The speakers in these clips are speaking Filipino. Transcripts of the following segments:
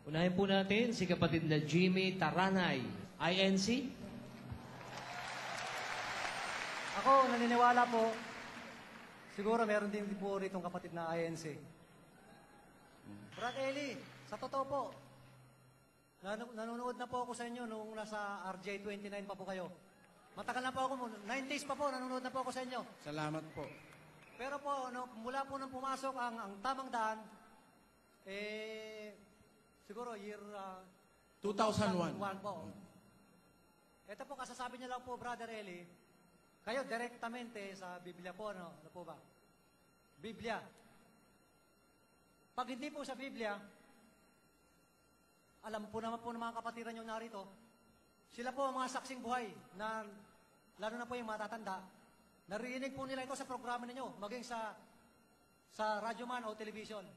Unahin po natin si kapatid na Jimmy Taranay, INC. Ako, naniniwala po, siguro meron din po rito kapatid na INC. Brad Eli, sa totoo po, nanonood na po ako sa inyo nung nasa RJ29 pa po kayo. Matagal na po ako, 90s pa po, nanonood na po ako sa inyo. Salamat po. Pero po, mula po nang pumasok ang tamang daan, siguro year 2001 po. Ito po, kasasabi niya lang po, Brother Eli, kayo direktamente sa Biblia po, ano po ba? Biblia. Pag hindi po sa Biblia, alam po naman po ng mga kapatiran nyo narito, sila po ang mga saksing buhay na, lalo na po yung matatanda, narinig po nila ito sa programa ninyo, maging sa radyo man o television.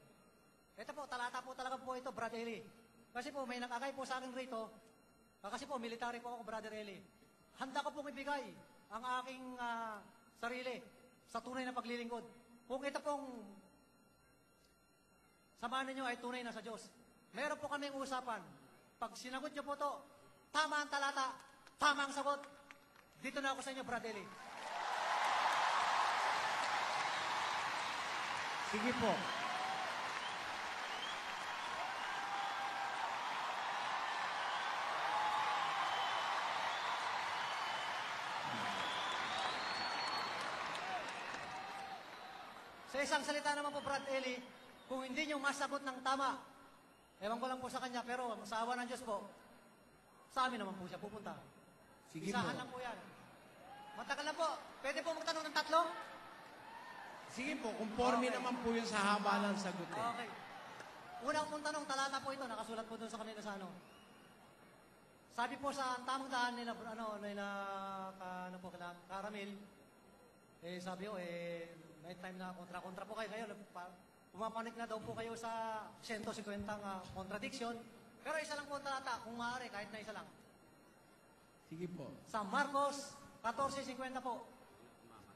Ito po, talata po talaga po ito, Brother Eli. Kasi po, may nakakay po sa akin rito, kasi po, military po ako, Brother Eli. Handa ko pong ibigay ang aking sarili sa tunay na paglilingkod. Kung ito pong samahan ninyo ay tunay na sa Diyos. Meron po kaming usapan. Pag sinagot nyo po to, tama ang talata, tama ang sagot. Dito na ako sa inyo, Brad Eli. Sige po. Sa isang salita naman po, Brad Eli, kung hindi nyo masagot ng tama, ewan ko lang po sa kanya, pero sa awa ng Diyos po, sa amin naman po siya pupunta. Sige Isahan po. lang po yan. Matagal na po. Pwede po magtanong ng tatlo? Sige po, conforme Okay. naman po yun sa haba ng sagot eh. Okay. Unang pong tanong, talata po ito, nakasulat po doon sa kanila sa ano. Sabi po sa tamang daan nila, Karamil, sabi ko, may time na kontra-kontra po kayo. Ngayon, pumapanik na daw po kayo sa 150 contradiction. Pero isa lang po ang talata, kung maaari, kahit na isa lang. Sige po. Sa Marcos 14:50 po,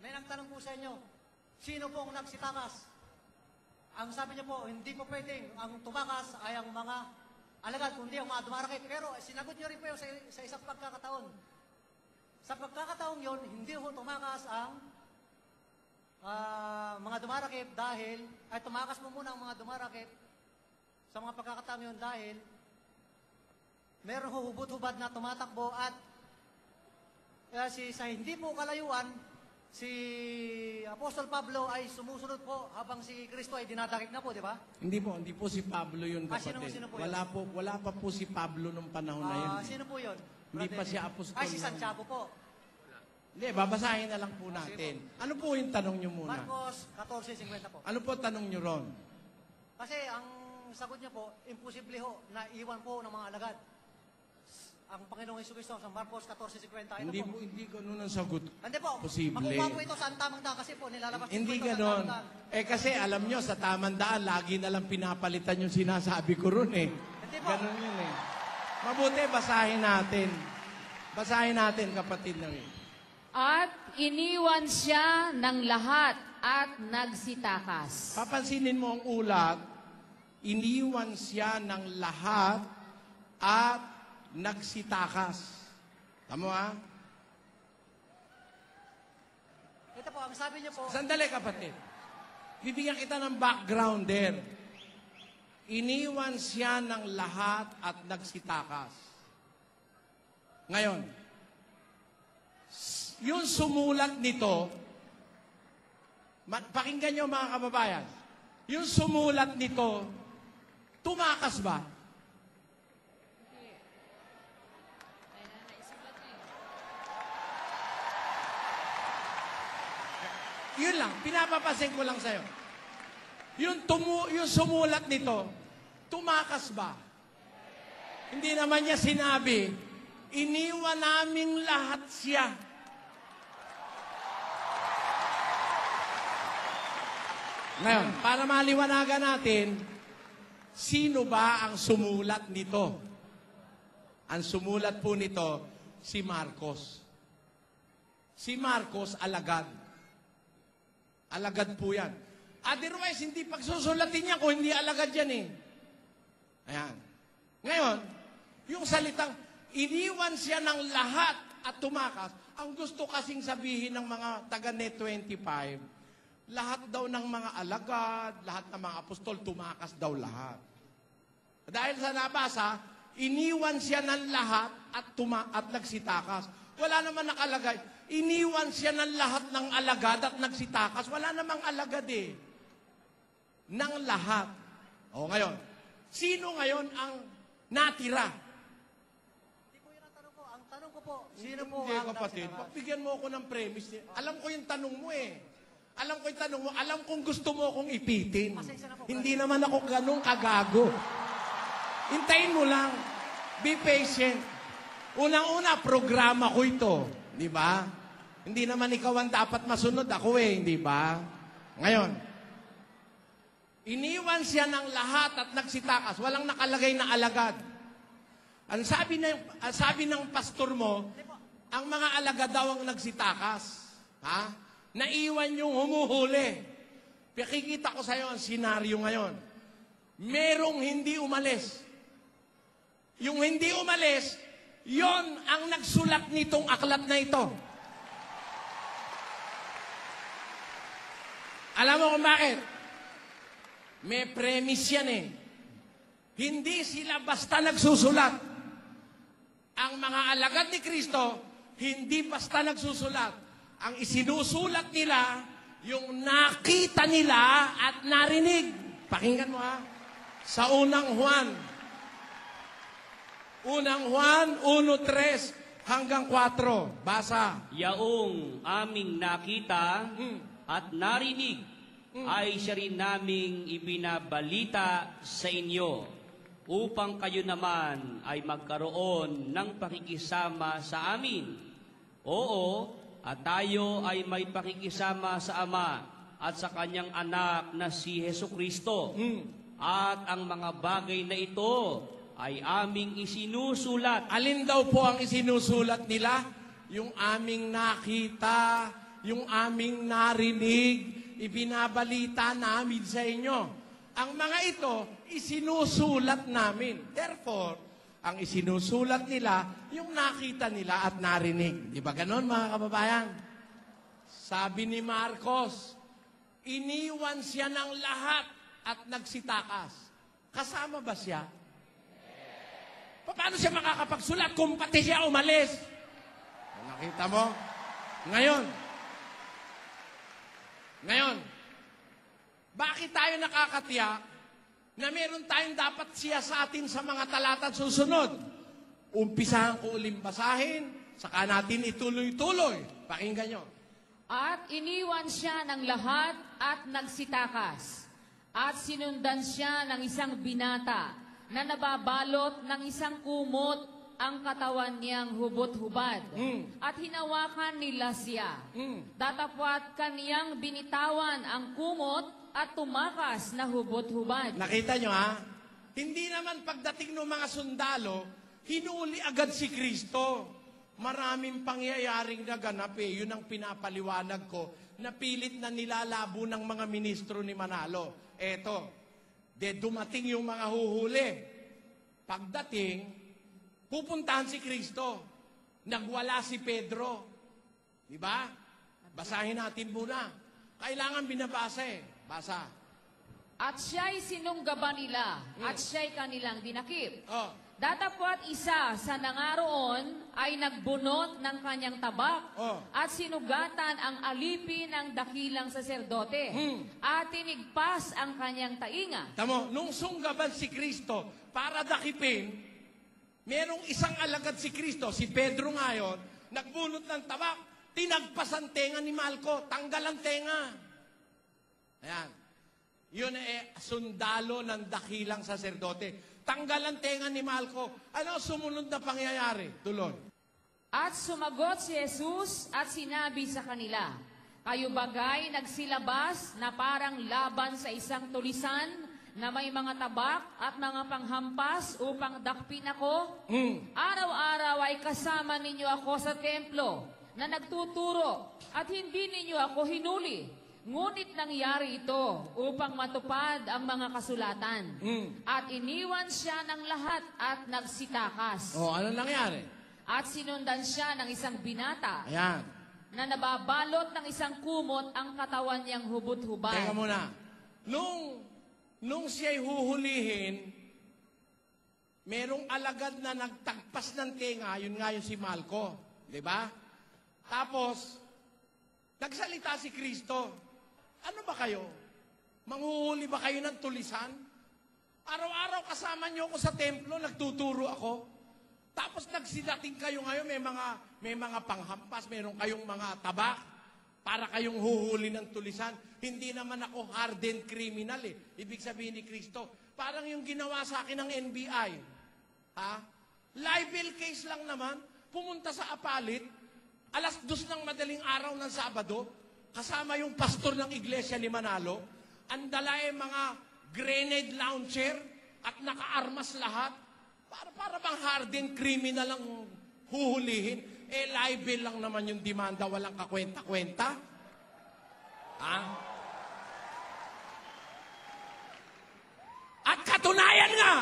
may nagtanong po sa inyo, sino pong nagsitakas? Ang sabi niyo po, hindi po pwedeng ang tumakas ay ang mga alagad, kundi ang mga dumarakit. Pero sinagot niyo rin po yun sa isang pagkakataon. Sa pagkakataong yon, hindi po tumakas ang mga dumarakit dahil, ay tumakas mo muna ang mga dumarakit sa mga pagkakataong yun dahil meron hubot-hubad na tumatakbo at sa hindi po kalayuan, si Apostol Pablo ay sumusunod po habang si Kristo ay dinadakip na po, di ba? Hindi po si Pablo yun, kapatid. Sino po yun? Wala pa po si Pablo nung panahon na yun. Sino po yun? Hindi pa siya apostol. Ay, si Santiago po. Hindi, babasahin na lang po natin. Ano po yung tanong nyo muna? Marcos 14:50 po. Ano po tanong nyo ron? Kasi ang sagot niya po, imposible ho na iwan po ng mga alagad. Ang Panginoong Jesucristo sa Marcos 14:50. Hindi ganun ang sagot. Hindi po. Posible. Makuha po ito sa tamang daan kasi po nilalabas Hindi po ito ganon. sa tamang daan. Kasi alam nyo, sa tamang daan, lagi na lang pinapalitan yung sinasabi ko ron eh. Hindi po. Ganon yun eh. Mabuti, basahin natin. Basahin natin, kapatid na rin. At iniwan siya ng lahat at nagsitakas. Papansinin mo ang ulat, iniwan siya ng lahat at nagsitakas. Tama ha? Ito po, ang sabi niyo po, Sandali, kapatid. Bibigyan kita ng background there. Iniwan siya ng lahat at nagsitakas. Ngayon, yung sumulat nito, pakinggan nyo mga kababayan, yung sumulat nito, tumakas ba? Yun lang, pinapapasin ko lang sa'yo. Yung sumulat nito, tumakas ba? Hindi naman niya sinabi, iniwan naming lahat siya. Ngayon, para maliwanagan natin, sino ba ang sumulat nito? Ang sumulat po nito, si Marcos. Si Marcos, alagad. Alagad po yan. Otherwise, hindi pagsusulatin niya kung hindi alagad yan eh. Ayan. salitang iniwan siya ng lahat at tumakas, ang gusto kasing sabihin ng mga taga-Net 25, lahat daw ng mga alagad, lahat ng mga apostol, tumakas daw lahat. Dahil sa nabasa, iniwan siya ng lahat at nagsitakas. Wala naman nakalagay, iniwan siya ng lahat ng alagad at nagsitakas. Wala namang alagad eh. Ng lahat. O ngayon, sino ngayon ang natira? Hindi po yun ang tanong ko. Ang tanong ko po, sino po Hindi, ang kapatid. nagsitakas? Pagbigyan mo ako ng premise. Alam ko yung tanong mo eh. Alam ko yung tanong mo. Alam kong gusto mo akong ipitin. Pasensya na po, Hindi naman ako ganun kagago. Hintayin mo lang. Be patient. Unang-una, programa ko ito. Di ba? Hindi naman ikaw ang dapat masunod. Ako eh, di ba? Ngayon, iniwan siya ng lahat at nagsitakas. Walang nakalagay na alagad. Ang sabi ng pastor mo, ang mga alagad daw ang nagsitakas. Ha? Naiwan yung humuhuli. Pakikita ko sa iyo ang senaryo ngayon. Merong hindi umalis. Yung hindi umalis, yon ang nagsulat nitong aklat na ito. Alam mo kung bakit? May premise yan eh. Hindi sila basta nagsusulat. Ang mga alagad ni Kristo, hindi basta nagsusulat. Ang isinusulat nila, yung nakita nila at narinig. Pakinggan mo ha. Sa unang Juan. Unang Juan, 1:3 hanggang 4. Basa. Yaong aming nakita at narinig ay siya rin naming ibinabalita sa inyo upang kayo naman ay magkaroon ng pakikisama sa amin. Oo, at tayo ay may pakikisama sa Ama at sa Kanyang anak na si Hesukristo. At ang mga bagay na ito ay aming isinusulat. Alin daw po ang isinusulat nila? Yung aming nakita, yung aming narinig, ibinabalita namin sa inyo. Ang mga ito, isinusulat namin. Therefore, ang isinusulat nila, yung nakita nila at narinig. Di ba ganon, mga kababayan? Sabi ni Marcos, iniwan siya ng lahat at nagsitakas. Kasama ba siya? Paano siya makakapagsulat kung pati siya umalis? Nakita mo? Ngayon, bakit tayo nakakatiyak na meron tayong dapat siya sa atin sa mga talata susunod? Umpisahan ko uling basahin, saka natin ituloy-tuloy. Pakinggan nyo. At iniwan siya ng lahat at nagsitakas. At sinundan siya ng isang binata na nababalot ng isang kumot ang katawan niyang hubot-hubad. At hinawakan nila siya. Datapwat kaniyang binitawan ang kumot at tumakas na hubot-hubad. Nakita nyo ha? Hindi naman pagdating ng mga sundalo, hinuli agad si Kristo. Maraming pangyayaring naganap eh. Yun ang pinapaliwanag ko. Napilit na nilalabo ng mga ministro ni Manalo. Eto, dumating yung mga huhuli. Pagdating, pupuntahan si Kristo. Nagwala si Pedro. Diba? Basahin natin muna. Kailangan binabasa eh. Basa. At siya'y sinunggaban nila, at siya'y kanilang dinakip. Oh. Datapwat isa sa nangaroon ay nagbunot ng kanyang tabak at sinugatan ang alipin ng dakilang saserdote at tinigpas ang kanyang tainga. Tamo, nung sunggaban si Kristo para dakipin, merong isang alagad si Kristo, si Pedro ngayon, nagbunot ng tabak, tinagpas ang tenga ni Malco, tanggal ang tenga. Ayan. Yun sundalo ng dakilang saserdote. Tanggal ang tenga ni Malco. Ano sumunod na pangyayari? Tuloy. At sumagot si Jesus at sinabi sa kanila, kayo bagay nagsilabas na parang laban sa isang tulisan na may mga tabak at mga panghampas upang dakpin ako? Araw-araw ay kasama ninyo ako sa templo na nagtuturo at hindi ninyo ako hinuli. Ngunit nangyari ito upang matupad ang mga kasulatan. At iniwan siya ng lahat at nagsitakas. O, ano nangyari? At sinundan siya ng isang binata Ayan. na nababalot ng isang kumot ang katawan niyang hubot-hubad. Teka muna. Nung siya'y huhulihin, merong alagad na nagtagpas ng tenga, yun nga yung si Malco. Di ba? Tapos, nagsalita si Kristo. Ano ba kayo? Manghuhuli ba kayo ng tulisan? Araw-araw kasama niyo ako sa templo, nagtuturo ako. Tapos nagsidating kayo ngayon, may mga panghampas, meron kayong mga tabak para kayong huhuli ng tulisan. Hindi naman ako hardened criminal eh. Ibig sabihin ni Kristo, parang yung ginawa sa akin ng NBI. Ha? Libel case lang naman, pumunta sa Apalit, 2:00 ng madaling araw ng Sabado, kasama yung pastor ng iglesia ni Manalo, ang dala ay mga grenade launcher at nakaarmas lahat. Para bang hardened criminal ang huhulihin? Libel lang naman yung demanda, walang kakwenta-kwenta. Ha? At katunayan nga,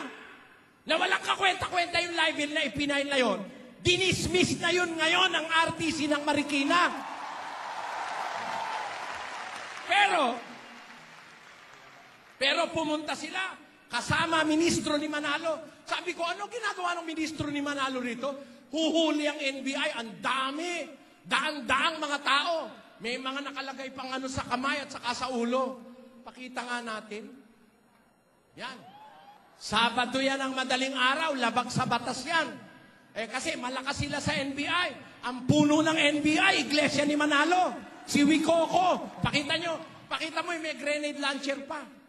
na walang kakwenta-kwenta yung libel na ipinail na yun, dinismiss na yun ngayon ang RTC ng Marikina. Pero pumunta sila, kasama ministro ni Manalo. Sabi ko, ano ginagawa ng ministro ni Manalo rito? Huhuli ang NBI, ang dami, daang-daang mga tao. May mga nakalagay pang ano sa kamay at saka sa ulo. Pakita nga natin. Yan. Sabado yan ang madaling araw, labag sa batas yan. Kasi malakas sila sa NBI. Ang puno ng NBI, Iglesia ni Manalo. Si Wikoko. Pakita mo may grenade launcher pa.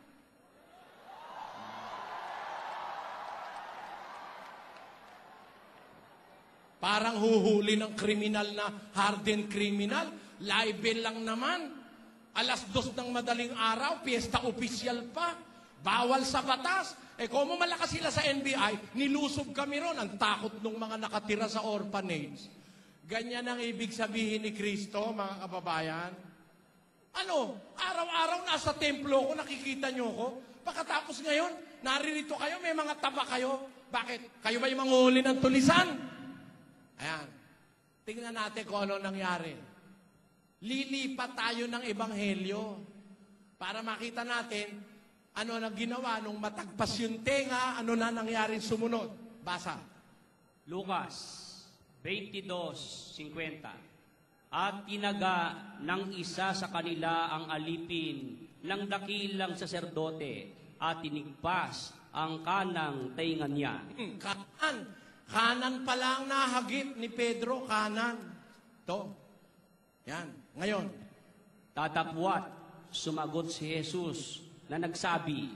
Parang huhuli ng kriminal na hardened criminal. Libel lang naman. 2:00 ng madaling araw, piyesta opisyal pa. Bawal sa batas. Kung malakas sila sa NBI, nilusob kami ron. Ang takot ng mga nakatira sa orphanage. Ganyan ang ibig sabihin ni Kristo, mga kababayan. Ano? Araw-araw nasa templo ko, nakikita nyo ko. Pagkatapos ngayon, naririto kayo, may mga taba kayo. Bakit? Kayo ba yung manguhuli ng tulisan? Ayan. Tingnan natin kung ano nangyari. Lilipat tayo ng ebanghelyo para makita natin ano na ginawa nung matagpas yung tenga, ano na nangyari sumunod. Basa. Lucas 22:50. At tinaga ng isa sa kanila ang alipin ng dakilang saserdote at tinigpas ang kanang tainga niya. Kanan pa lang nahagip ni Pedro, kanan. To. Yan. Ngayon. Tatapwat, sumagot si Jesus na nagsabi,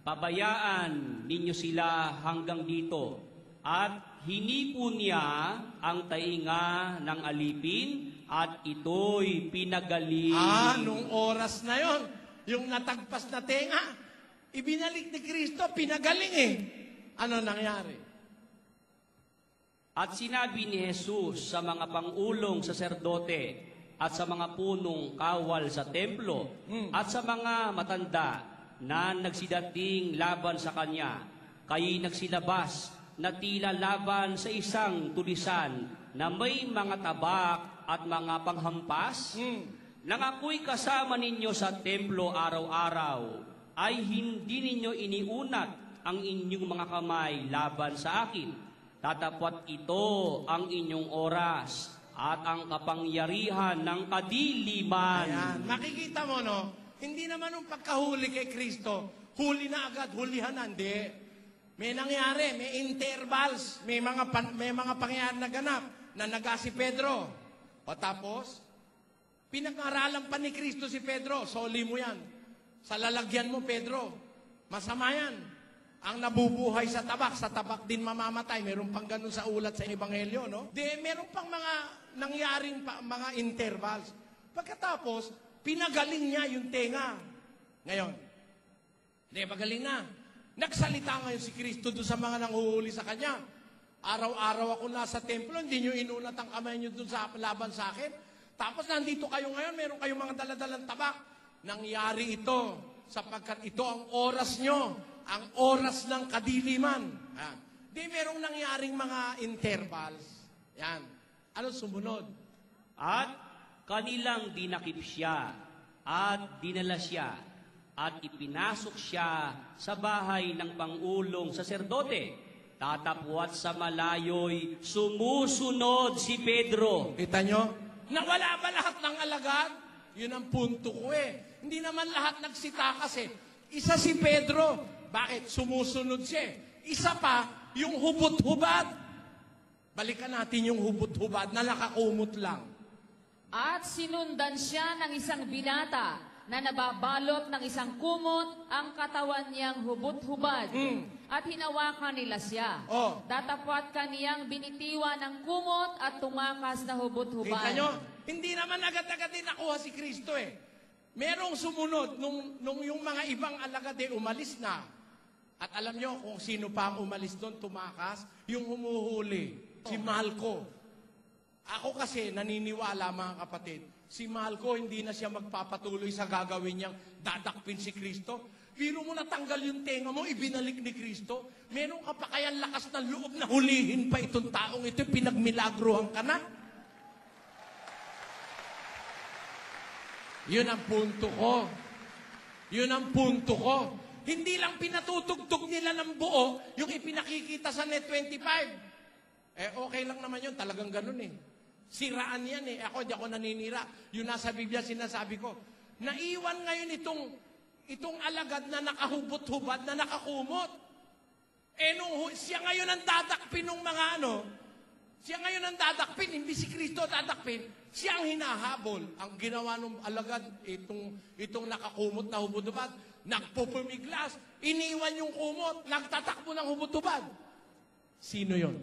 pabayaan ninyo sila hanggang dito. At hinipo niya ang tainga ng alipin at ito'y pinagaling. Nung oras na yon, yung natagpas na tenga, ibinalik ni Kristo, pinagaling eh. Ano nangyari? At sinabi ni Jesus sa mga pangulong saserdote at sa mga punong kawal sa templo at sa mga matanda na nagsidating laban sa kanya, kayo'y nagsilabas na tila laban sa isang tulisan na may mga tabak at mga panghampas? Nang ako'y kasama ninyo sa templo araw-araw, ay hindi ninyo iniunat ang inyong mga kamay laban sa akin. Tatapwat ito ang inyong oras at ang kapangyarihan ng kadiliman. Ayan. Makikita mo, no? Hindi naman nung pagkahuli kay Kristo, huli na agad, hulihan na. Hindi. May nangyari, may intervals, may mga pangyayari na ganap na naga si Pedro. O tapos, pinag-aralan pa ni Kristo si Pedro, soli mo yan. Sa lalagyan mo, Pedro, masama yan. Ang nabubuhay sa tabak din mamamatay. Meron pang ganun sa ulat sa Ebanghelyo, no? Meron pang mga nangyaring mga intervals. Pagkatapos, pinagaling niya yung tenga. Ngayon, magaling na. Nagsalita ngayon si Kristo doon sa mga nanghuhuli sa Kanya. Araw-araw ako nasa templo, hindi nyo inunat ang kamay nyo doon sa laban sa akin. Tapos nandito kayo ngayon, meron kayong mga daladalang tabak. nangyari ito sapagkat ito ang oras nyo, ang oras ng kadiliman. Yan. Di merong nangyaring mga intervals. Yan. Ano sumunod? At kanilang dinakip siya at dinala siya at ipinasok siya sa bahay ng Pangulong Saserdote. Tatapwat sa malayo'y sumusunod si Pedro. Kita nyo? Nawala ba lahat ng alagad? Yun ang punto ko eh. Hindi naman lahat nagsitakas eh. Isa si Pedro. Bakit? Sumusunod siya. Isa pa, yung hubot-hubad. Balikan natin yung hubot-hubad na nakakumot lang. At sinundan siya ng isang binata na nababalot ng isang kumot ang katawan niyang hubot-hubad. At hinawakan nila siya. Oh. Datapwat kaniyang binitiwan ng kumot at tumakas na hubot-hubad. Kita nyo? Hindi naman agad-agad din nakuha si Kristo eh. Merong sumunod nung yung mga ibang alagad eh umalis na. At alam nyo kung sino pa ang umalis doon, tumakas? Yung humuhuli, si Malco. Ako kasi naniniwala mga kapatid, si Malco hindi na siya magpapatuloy sa gagawin niyang dadakpin si Kristo. Biro mo natanggal yung tenga mo, ibinalik ni Kristo. Meron ka pa kayang lakas ng loob na hulihin pa itong taong ito, pinagmilagrohan ka na. Yun ang punto ko. Yun ang punto ko. Hindi lang pinatutugtog nila ng buo yung ipinakikita sa Net 25. Eh, okay lang naman yun. Talagang ganun eh. Siraan yan eh. Ako, hindi ako naninira. Yung nasa Biblia, sinasabi ko. Naiwan ngayon itong alagad na nakahubot-hubad, na nakakumot. Eh, siya ngayon ang dadakpin ng mga siya ngayon ang dadakpin, hindi si Kristo dadakpin, siya ang hinahabol. Ang ginawa ng alagad, itong nakakumot na hubot-hubad, nagpupumiglas, iniwan yung kumot, nagtatakbo ng hubot-hubad. Sino yon?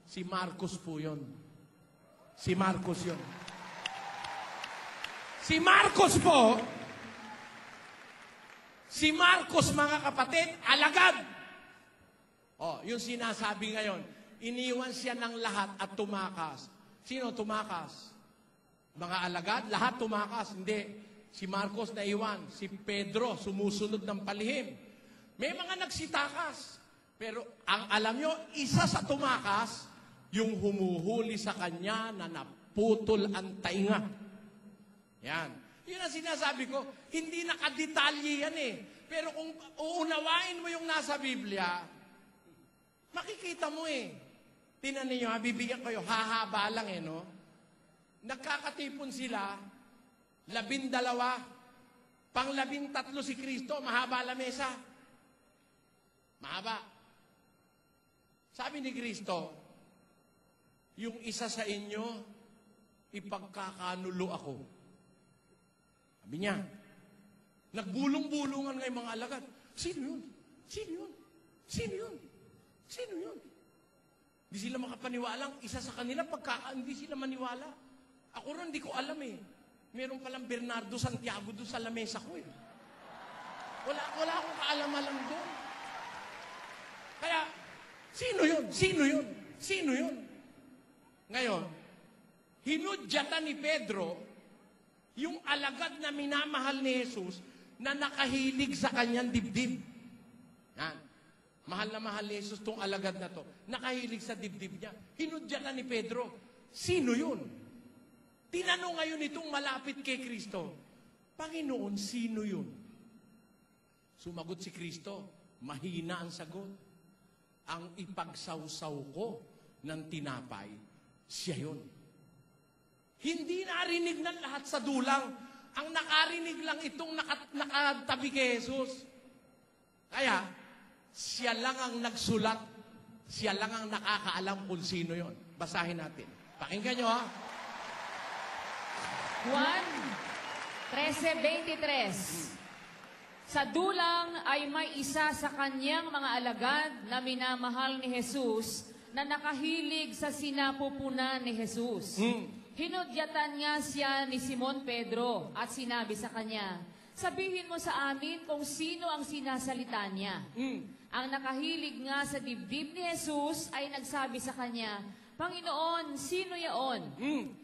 Si Marcos po yon. Si Marcos yon. Si Marcos po, si Marcos, mga kapatid, alagad. Oh, yung sinasabi ngayon, iniwan siya ng lahat at tumakas. Sino tumakas? Mga alagad, lahat tumakas. Hindi. Si Marcos naiwan. Si Pedro, sumusunod ng palihim. May mga nagsitakas. Pero ang alam nyo, isa sa tumakas, yung humuhuli sa kanya na naputol ang tainga. Yan. Yun ang sinasabi ko, hindi nakadetalye yan eh. Pero kung uunawain mo yung nasa Biblia, makikita mo eh. Tinan ninyo, bibigyan kayo, hahaba lang eh, no? Nagkakatipon sila, 12, pang-13 si Kristo, mahaba la mesa. Mahaba. Sabi ni Kristo, yung isa sa inyo, ipagkakanulo ako. Sabi niya, nagbulong-bulungan ngayong mga alagad. Sino yun? Sino yun? Sino yun? Sino yun? Hindi sila makapaniwalang isa sa kanila hindi sila maniwala. Ako rin, hindi ko alam eh. Meron palang Bernardo Santiago doon sa lamesa ko eh. Wala akong kaalam-alam doon. Kaya, sino yun? Sino yun? Sino yun? Ngayon, hinudyatan ni Pedro yung alagad na minamahal ni Jesus na nakahilig sa kanyang dibdib. Yan. Mahal na mahal ni Jesus tong alagad na to. Nakahilig sa dibdib niya. Hinudyatan ni Pedro. Sino yun? Tinanong ngayon itong malapit kay Kristo, Panginoon, sino yun? Sumagot si Kristo, mahina ang sagot. Ang ipagsawsaw ko ng tinapay, siya yun. Hindi narinig ng lahat sa dulang. Ang nakarinig lang itong nakatabi kay Jesus. Kaya, siya lang ang nagsulat. Siya lang ang nakakaalam kung sino yon. Basahin natin. Pakinggan nyo ha. Juan 13:23. Sa dulang ay may isa sa kanyang mga alagad na minamahal ni Jesus na nakahilig sa sinapupunan ni Jesus. Hinudyatan nga siya ni Simon Pedro at sinabi sa kanya, sabihin mo sa amin kung sino ang sinasalita niya. Ang nakahilig nga sa dibdib ni Jesus ay nagsabi sa kanya, Panginoon, sino yaon?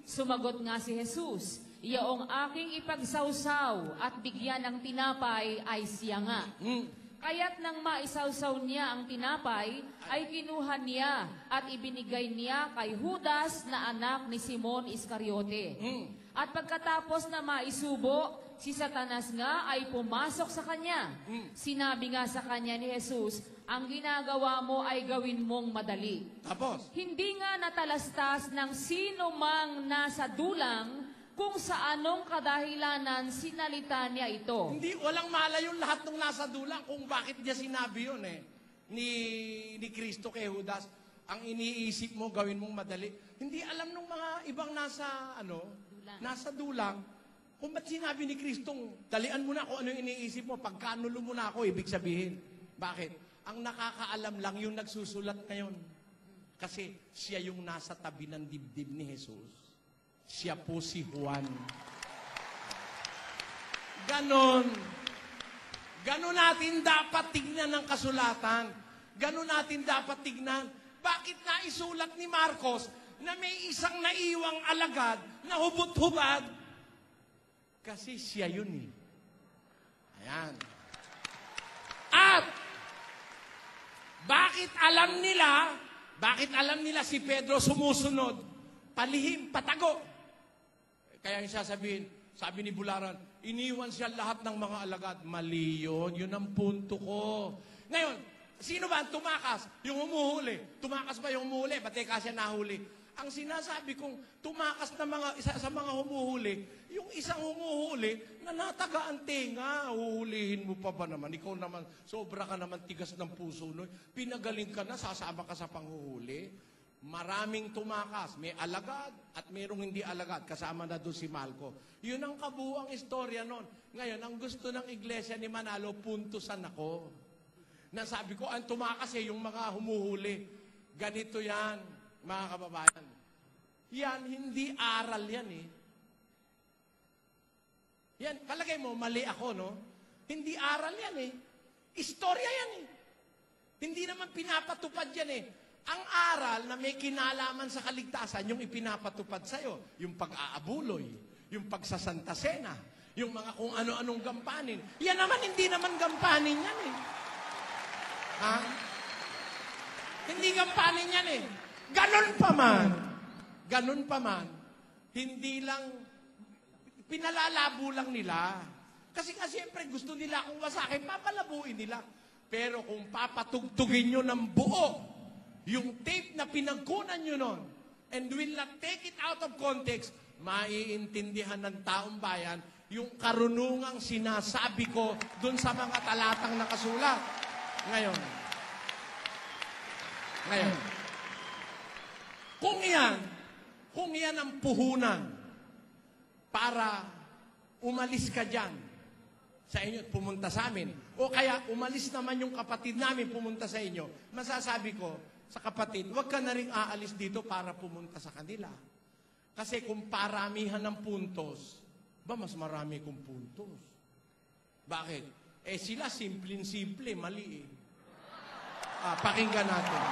Sumagot nga si Jesus, Yaong aking ipagsawsaw at bigyan ng tinapay ay siya nga. Kaya't nang maisawsaw niya ang tinapay, ay kinuha niya at ibinigay niya kay Judas na anak ni Simon Iscariote. At pagkatapos na maisubo, si Satanas nga ay pumasok sa kanya. Sinabi nga sa kanya ni Jesus, ang ginagawa mo ay gawin mong madali. Tapos, Hindi nga natalastas ng sino mang nasa dulang kung sa anong kadahilanan sinalita niya ito. hindi, walang malay yung lahat ng nasa dulang kung bakit niya sinabi yun ni Kristo kay Judas. Ang iniisip mo, gawin mong madali. Hindi alam ng mga ibang nasa dulang, kung ba't sinabi ni Kristong, dalian mo na kung ano yung iniisip mo, pagkanulo mo na ako, ibig sabihin. Bakit? Ang nakakaalam lang yung nagsusulat ngayon. Kasi siya yung nasa tabi ng dibdib ni Jesus. Siya po si Juan. Ganon. Ganon natin dapat tignan ng kasulatan. Ganon natin dapat tignan. Bakit naisulat ni Marcos na may isang naiwang alagad na hubot-hubad? Kasi siya yun eh. Ayan. At, bakit alam nila si Pedro sumusunod? Palihim, patago. Kaya yung sasabihin, sabi ni Bularan, iniwan siya lahat ng mga alagad. Mali yun. Yun ang punto ko. Ngayon, sino ba ang tumakas? Yung humuhuli. Tumakas ba yung humuhuli? Ba't teka siya nahuli? Ang sinasabi kong tumakas na isa sa mga humuhuli, yung isang humuhuli na nataga ang tenga. Huhulihin mo pa ba naman? Ikaw naman, sobra ka naman tigas ng puso. No? Pinagaling ka na, sasama ka sa panghuhuli. Maraming tumakas. May alagad at mayroong hindi alagad. Kasama na doon si Malco. Yun ang kabuuang istorya nun. Ngayon, ang gusto ng iglesia ni Manalo, puntusan ako. Nasabi ko, ang tumakas yung mga humuhuli. Ganito yan, mga kababayan. Yan, hindi aral yan Yan, palagay mo, mali ako, no? Hindi aral yan Istorya yan Hindi naman pinapatupad yan Ang aral na may kinalaman sa kaligtasan, yung ipinapatupad sa'yo, yung pag-aabuloy, yung pagsasanta sena, yung mga kung ano-anong gampanin. Yan naman, hindi naman gampanin yan Ha? Hindi gampanin yan Ganon pa man, hindi lang, pinalalabo lang nila. Kasi siyempre gusto nila kung wasakin, papalabuin nila. Pero kung papatugtugin nyo ng buo, yung tape na pinagkunan nyo nun, and will not take it out of context, maiintindihan ng taong bayan yung karunungang sinasabi ko dun sa mga talatang nakasulat. Ngayon, kung yan ang puhunan para umalis ka dyan sa inyo at pumunta sa amin, o kaya umalis naman yung kapatid namin pumunta sa inyo, masasabi ko, sa kapatid, huwag ka na rin aalis dito para pumunta sa kanila. Kasi kung paramihan ng puntos, mas marami kong puntos. Bakit? Sila simpleng-simple, mali pakinggan natin.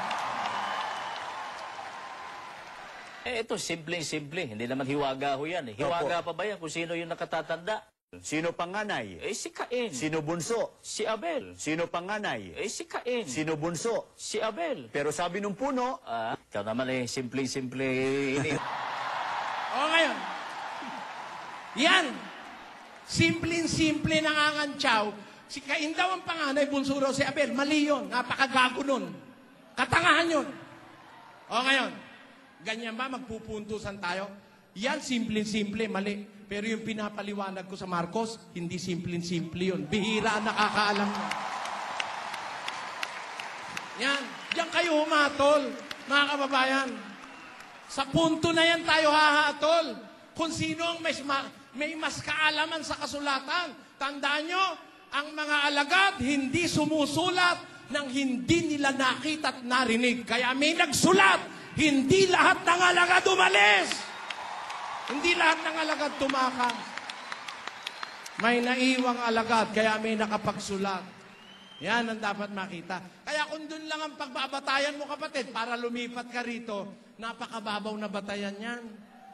Ito, simpleng-simple. Hindi naman hiwaga ho yan Hiwaga pa ba yan kung sino yung nakatatanda? Sino panganay? Si Cain. Sino bunso? Si Abel. Sino panganay? Si Cain. Sino bunso? Si Abel. Pero sabi nung puno, Ikaw naman simple-simple Ngayon. Yan. Simpleng-simple nangangantsaw. Si Cain daw ang panganay, bunso raw si Abel. Mali yun. Napakagago nun. Katangahan yun. Ngayon. Ganyan ba magpupuntusan tayo? Yan, simpleng-simple, mali. Pero yung pinapaliwanag ko sa Marcos, hindi simpleng-simple yun. Bihira ang nakakaalam mo. Yan. Diyan kayo humatol, mga kababayan. Sa punto na yan tayo hahatol. Kung sino ang may mas kaalaman sa kasulatan. Tandaan nyo, ang mga alagad hindi sumusulat ng hindi nila nakita at narinig. Kaya may nagsulat, hindi lahat ng alagad umalis. Hindi lahat ng alagad tumakas. May naiwang alagad, kaya may nakapagsulat. Yan ang dapat makita. Kaya kung doon lang ang pagbabatayan mo, kapatid, para lumipat ka rito, napakababaw na batayan yan.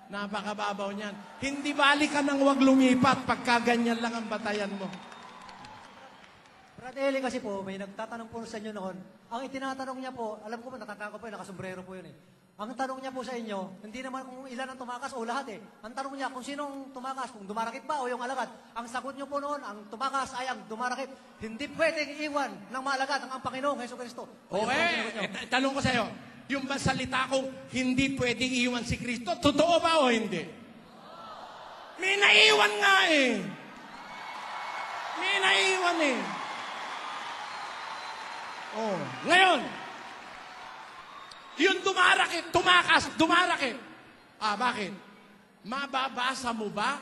Napakababaw niyan. Hindi balik ka nang wag lumipat pagka ganyan lang ang batayan mo. Brad Eli kasi po, may nagtatanong po sa inyo noon. Ang itinatanong niya po, alam ko po, natatako po yun, nakasombrero po yun eh. Ang tanong niya po sa inyo, hindi naman kung ilan ang tumakas o lahat eh. Ang tanong niya kung sinong tumakas, kung dumarakit ba o yung alagad. Ang sagot niyo po noon, ang tumakas ay ang dumarakit. Hindi pwedeng iwan ng maalagad ang Panginoong Heso Kristo. Okay, tanong ko sa'yo, yung ba salita kong hindi pwedeng iwan si Kristo, totoo ba o hindi? May naiwan nga eh. May naiwan eh. Oh, ngayon, yung dumarakit. Bakit? Mababasa mo ba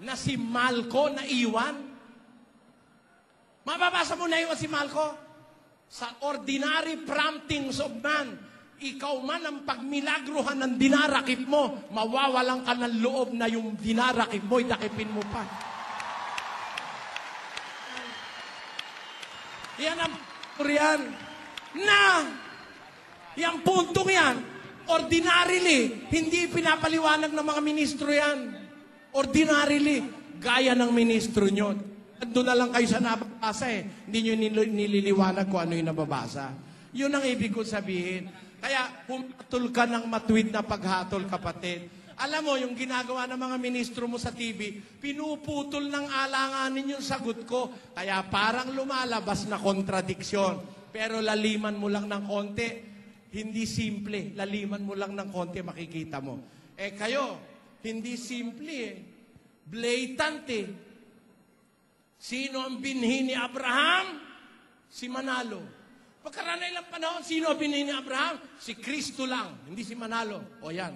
na si Malco naiwan? Mababasa mo na iwan si Malco? Sa ordinary promptings of man, ikaw man ang pagmilagruhan ng dinarakip mo, mawawalan ka ng loob na yung dinarakip mo, idakipin mo pa. Yan ang riyan na yung puntong yan, ordinarily, hindi pinapaliwanag ng mga ministro yan. Ordinarily, gaya ng ministro nyo. Doon na lang kayo sa nababasa eh. Hindi nyo nililiwanag kung ano yung nababasa. Yun ang ibig ko sabihin. Kaya, pumatol ka ng matwid na paghatol, kapatid. Alam mo, yung ginagawa ng mga ministro mo sa TV, pinuputol ng alanganin yung sagot ko. Kaya parang lumalabas na kontradiksyon. Pero laliman mo lang ng konti, hindi simple. Laliman mo lang ng konti, makikita mo. Eh kayo, hindi simple eh. Blatant eh. Sino ang binhi ni Abraham? Si Manalo. Pagkaraan na ilang panahon, sino ang binhi ni Abraham? Si Kristo lang, hindi si Manalo. O yan.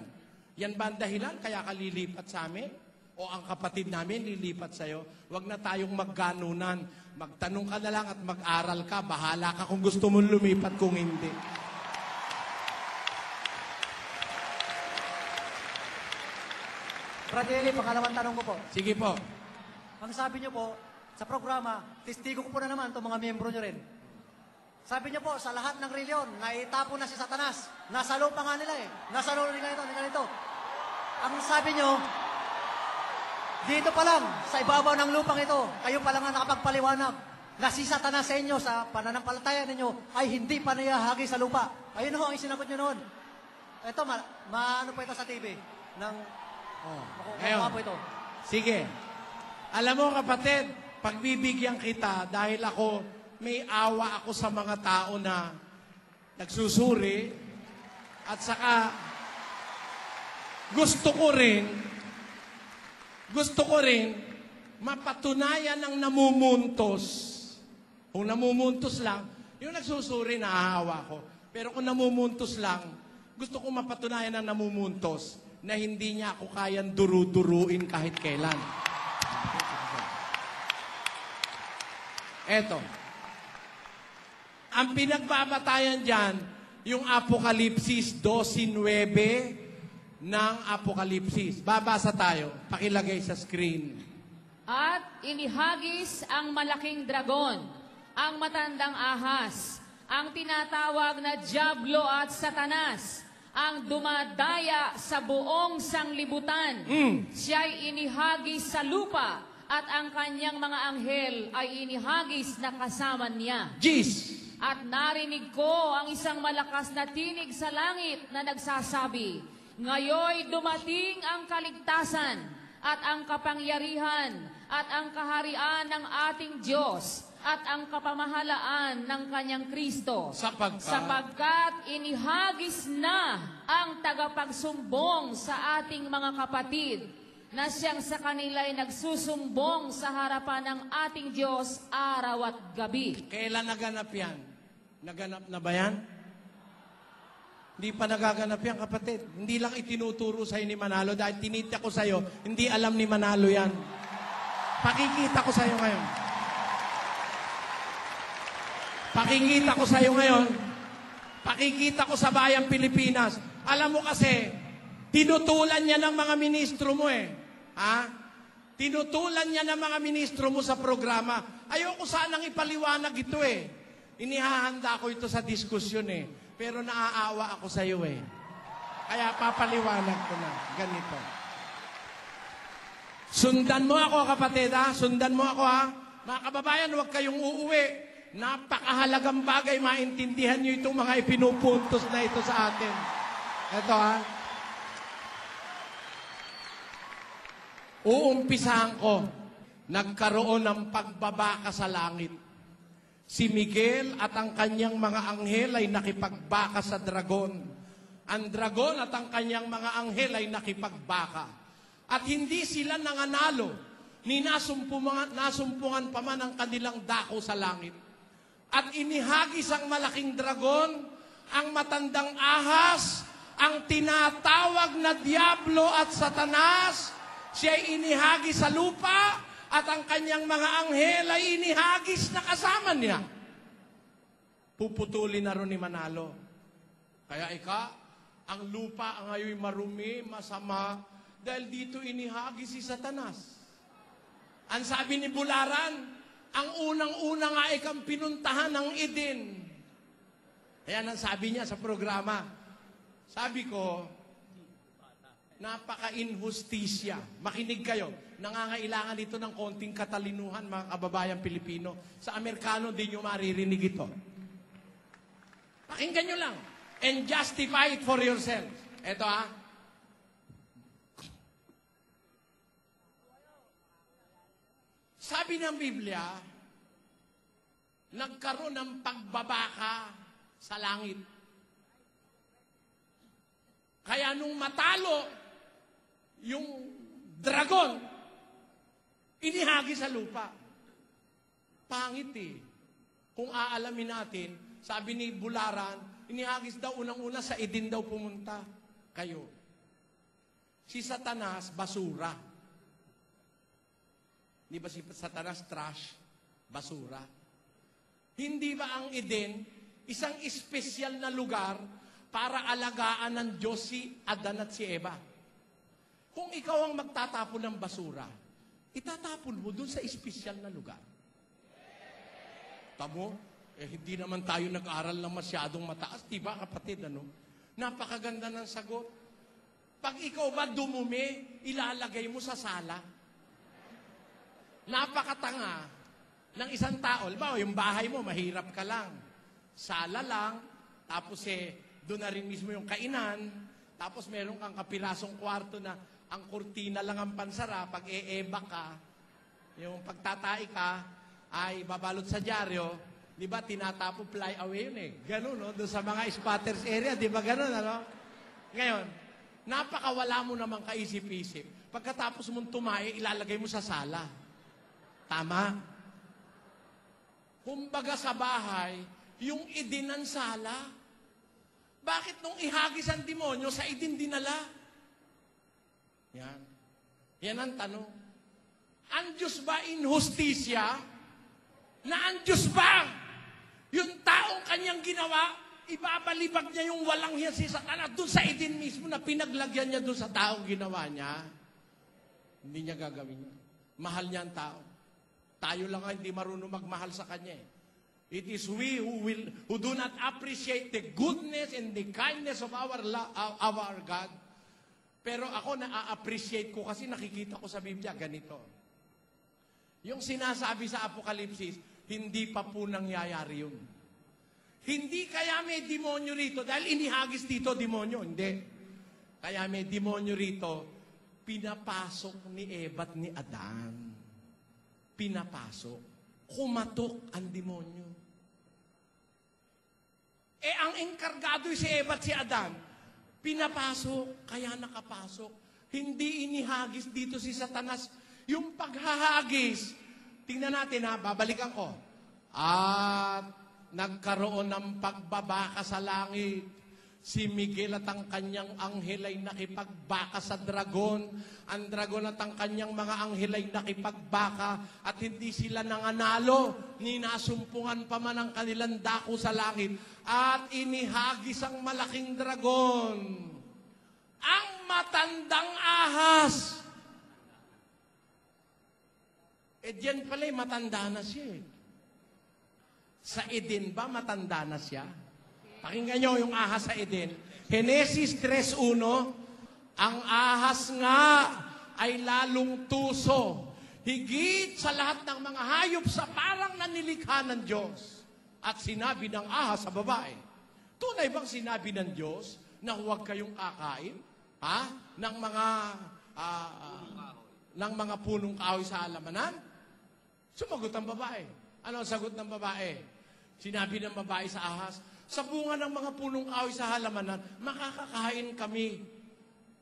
Yan ba ang dahilan? Kaya ka lilipat sa amin? O ang kapatid namin lilipat sa'yo? Huwag na tayong magganunan. Magtanong ka na lang at mag-aral ka. Bahala ka kung gusto mong lumipat, kung hindi. Brad Eli, pangalawang tanong ko po. Sige po. Ang sabi niyo po, sa programa, testigo ko po na naman itong mga miyembro niyo rin. Sabi niyo po, sa lahat ng reliyon, naitapo na si Satanas. Nasa lupa nga nila eh. Nasa lupa nila ito. Ang sabi niyo, dito pa lang, sa ibabaw ng lupang ito, kayo pa lang ang nakapagpaliwanag na si Satanas sa inyo, sa pananampalataya ninyo, ay hindi pa niyahagi sa lupa. Ayun ho, ang sinagot niyo noon. Ito, ano po ito sa TV? Ngayon, po ito. sige. Alam mo kapatid, pagbibigyan kita dahil may awa ako sa mga tao na nagsusuri at saka gusto ko rin mapatunayan ng namumuntos. Kung namumuntos lang, yung nagsusuri naaawa ko. Pero kung namumuntos lang, gusto ko mapatunayan ng namumuntos na hindi niya ako kayang duru-duruin kahit kailan. Eto. Ang pinagbabatayan dyan, yung Apokalipsis 12:9 ng Apokalipsis. Babasa tayo. Pakilagay sa screen. At inihagis ang malaking dragon, ang matandang ahas, ang tinatawag na Diablo at Satanas, ang dumadaya sa buong sanglibutan. Siya'y inihagis sa lupa at ang kanyang mga anghel ay inihagis na kasama niya. Jeez! At narinig ko ang isang malakas na tinig sa langit na nagsasabi, "Ngayoy dumating ang kaligtasan at ang kapangyarihan at ang kaharian ng ating Diyos at ang kapamahalaan ng kanyang Kristo. Sapagkat inihagis na ang tagapagsumbong sa ating mga kapatid na siyang sa kanila'y nagsusumbong sa harapan ng ating Diyos araw at gabi." Kailan naganap yan? Naganap na ba yan? Hindi pa nagaganap yan, kapatid. Hindi lang itinuturo sa'yo ni Manalo dahil tinitya ko sa'yo, hindi alam ni Manalo yan. Pakikita ko sa'yo ngayon. Pakikita ko sa'yo ngayon. Pakikita ko sa bayang Pilipinas. Alam mo kasi, tinutulan niya ng mga ministro mo eh. Ha? Tinutulan niya ng mga ministro mo sa programa. Ayoko sanang ipaliwanag ito eh. Inihahanda ko ito sa diskusyon eh. Pero naaawa ako sa iyo eh. Kaya papaliwanag ko na. Ganito. Sundan mo ako, kapatid, ha? Sundan mo ako, ha? Mga kababayan, huwag kayong uuwi. Napakahalagang bagay, maintindihan nyo itong mga ipinupuntos na ito sa atin. Ito, ha? Uumpisahan ko. Nagkaroon ng pagbabaka sa langit. Si Miguel at ang kanyang mga anghel ay nakipagbaka sa dragon. Ang dragon at ang kanyang mga anghel ay nakipagbaka. At hindi sila nanganalo, ni nasumpungan pa man ang kanilang dako sa langit. At inihagis ang malaking dragon, ang matandang ahas, ang tinatawag na Diablo at Satanas, siya'y inihagis sa lupa, at ang kanyang mga anghel ay inihagis na kasama niya. Puputulin na ron ni Manalo. Kaya ang lupa ang ngayon marumi, masama, dahil dito inihagis si Satanas. Ang sabi ni Bularan, ang unang-una nga ikang pinuntahan ng Eden. Ayan ang sabi niya sa programa. Sabi ko, napaka-inhustisya. Makinig kayo. Nangangailangan ito ng konting katalinuhan, mga kababayang Pilipino. Sa Amerikano, di nyo maririnig ito. Pakinggan nyo lang. And justify it for yourself. Ito, ha? Sabi ng Biblia, nagkaroon ng pagbabaka sa langit. Kaya nung matalo yung dragon, inihagi sa lupa. Pangit eh. Kung aalamin natin, sabi ni Bularan, inihagis daw unang-una sa Eden daw pumunta. Kayo. Si Satanas, basura. Di ba si Satanas, trash? Basura. Hindi ba ang Eden, isang espesyal na lugar para alagaan ng Diyos si Adan at si Eva? Kung ikaw ang magtatapon ng basura, itatapon mo dun sa espesyal na lugar. Tamo, hindi naman tayo nag-aral ng masyadong mataas. Diba, kapatid, ano? Napakaganda ng sagot. Pag ikaw ba dumumi, ilalagay mo sa sala. Napakatanga ng isang tao. Halimbawa, yung bahay mo, mahirap ka lang. Sala lang, tapos doon na rin mismo yung kainan, tapos meron kang kapirasong kwarto na ang kurtina lang ang pansara, pag eeba ka, yung pagtatai ka, ay babalot sa dyaryo, di ba, tinatapo fly away yun eh. Ganun, no? Doon sa mga squatters area, di ba ganun, ano? Ngayon, napakawala mo namang kaisip-isip. Pagkatapos mong tumae, ilalagay mo sa sala. Tama? Kumbaga sa bahay, yung Eden ng sala, bakit nung ihagis ang demonyo, sa Eden dinala? Yan. Yan ang tanong. Ang Diyos ba inhustisya? Na ang Diyos ba? Yung taong kanyang ginawa, ibabalibag niya yung walang hiya si Satanas doon sa Eden mismo na pinaglagyan niya doon sa taong ginawa niya. Hindi niya gagawin yun. Mahal niya ang tao. Tayo lang hindi marunong magmahal sa kanya eh. It is we who do not appreciate the goodness and the kindness of our God. Pero ako na-appreciate ko kasi nakikita ko sa Biblia ganito. Yung sinasabi sa Apokalipsis, hindi pa po nangyayari yun. Hindi kaya may demonyo rito dahil inihagis dito demonyo. Hindi. Kaya may demonyo rito, pinapasok ni Eva at ni Adan. Pinapasok. Kumatok ang demonyo. Ang engkargado si Eva at si Adan, pinapasok, kaya nakapasok. Hindi inihagis dito si Satanas. Yung paghahagis, tingnan natin ha, babalikan ko. At nagkaroon ng pagbabaka sa langit. Si Miguel at ang kanyang anghel ay nakipagbaka sa dragon. Ang dragon at ang kanyang mga anghel ay nakipagbaka at hindi sila nanganalo. Ni nasumpungan pa man ang kanilang dako sa langit. At inihagis ang malaking dragon. Ang matandang ahas. Diyan pala matanda na siya eh. Sa Eden ba matanda na siya? Pakinggan nyo yung ahas sa Eden. Genesis 3:1, ang ahas nga ay lalong tuso, higit sa lahat ng mga hayop sa parang nanilikha ng Diyos. At sinabi ng ahas sa babae, tunay bang sinabi ng Diyos na huwag kayong kakain? Ng mga punong kahoy sa halamanan? Sumagot ang babae. Ano ang sagot ng babae? Sinabi ng babae sa ahas, sa bunga ng mga punong kahoy sa halamanan, makakakain kami.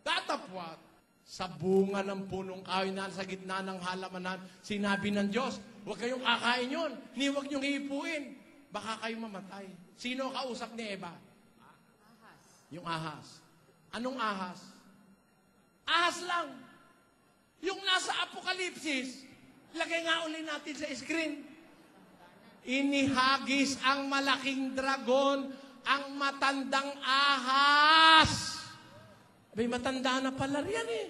Tatapwat, sa bunga ng punong kahoy na sa gitna ng halamanan, sinabi ng Diyos, huwag kayong kakain yun, ni huwag niyong hipuin. Baka kayo mamatay. Sino kausap ni Eva? Ahas. Yung ahas. Anong ahas? Ahas lang. Yung nasa Apokalipsis, lagay nga uli natin sa screen. Inihagis ang malaking dragon, ang matandang ahas. May matanda na pala yan eh.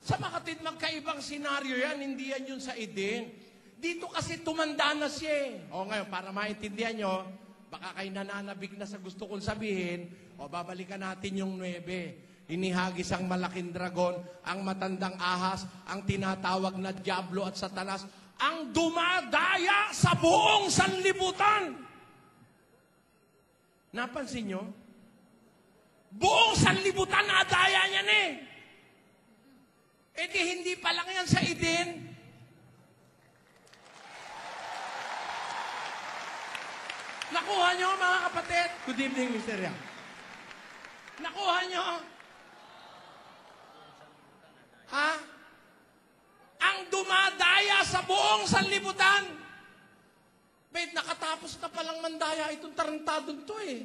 Sa makatid magkaibang senaryo yan, hindi yan yun sa Eden. Dito kasi tumanda na siya eh. O ngayon, para maintindihan nyo, baka kayo nananabik na sa gusto kong sabihin, o babalikan natin yung 9. Inihagis ang malaking dragon, ang matandang ahas, ang tinatawag na Diablo at Satanas, ang dumadaya sa buong sanlibutan. Napansin nyo? Buong sanlibutan nadaya niyan eh. E di hindi pa lang yan sa Eden. Nakuha nyo, mga kapatid? Good evening, Mr. Yang. Nakuha nyo? Ang dumadaya sa buong sanlibutan. Wait, nakatapos na palang mandaya itong tarantadong to eh.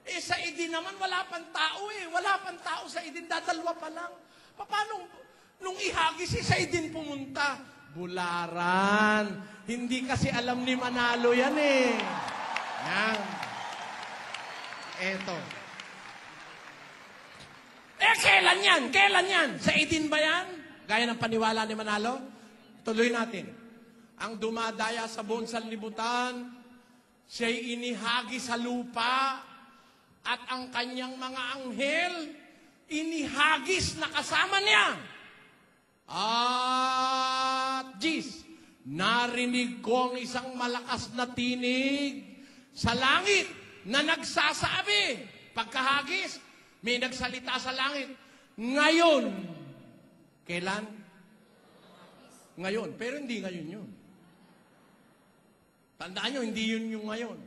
Eh, sa Eden naman, wala pang tao eh. Wala pang tao sa Eden, dadalwa pa lang. Paano, nung ihagis sa Eden pumunta? Bularan. Hindi kasi alam ni Manalo yan eh. Yan. Eto. Kailan yan? Kailan yan? Sa Eden ba yan? Gaya ng paniwala ni Manalo? Tuloy natin. Ang dumadaya sa buong sanlibutan, siya'y inihagi sa lupa, at ang kanyang mga anghel, inihagis na kasama niya. At, narinig ko ang isang malakas na tinig sa langit na nagsasabi, pagkahagis, may nagsalita sa langit, ngayon. Kailan? Ngayon. Pero hindi ngayon yun. Tandaan nyo, hindi yun yung ngayon.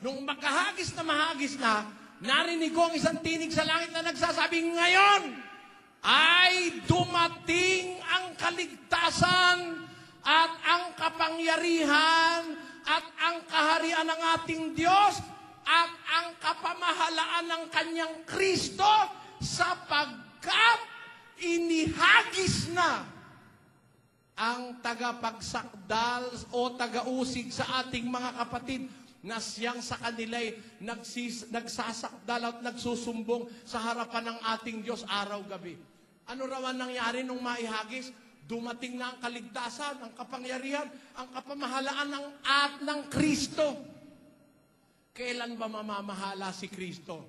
Nung makahagis na mahagis na, narinig ko ang isang tinig sa langit na nagsasabi, ngayon ay dumating ang kaligtasan at ang kapangyarihan at ang kaharian ng ating Diyos at ang kapamahalaan ng kanyang Kristo sapagkat inihagis na ang tagapagsakdal o tagausig sa ating mga kapatid na siyang sa kanila'y nagsasakdal at nagsusumbong sa harapan ng ating Diyos araw-gabi. Ano raw ang nangyari nung maihagis? Dumating na ang kaligtasan, ang kapangyarihan, ang kapamahalaan ng Kristo. Kailan ba mamamahala si Kristo?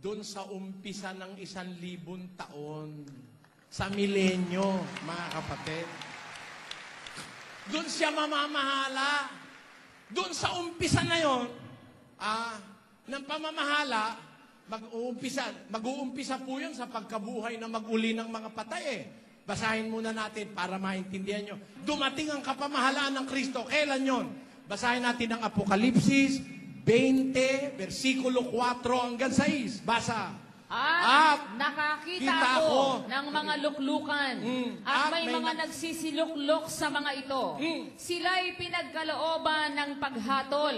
Doon sa umpisa ng 1,000 taon. Sa milenyo, mga kapatid. Doon siya mamamahala. Doon sa umpisa na yon, ng pamamahala, mag-uumpisa po yan sa pagkabuhay na mag-uli ng mga patay eh. Basahin muna natin para maintindihan nyo. Dumating ang kapamahalaan ng Kristo. Kailan yon? Basahin natin ang Apokalipsis 20, versikulo 4 hanggang 6. Basa. At nakakita ako ng mga luklukan at may mga nagsisiluklok sa mga ito. Sila'y pinagkalooban ng paghatol.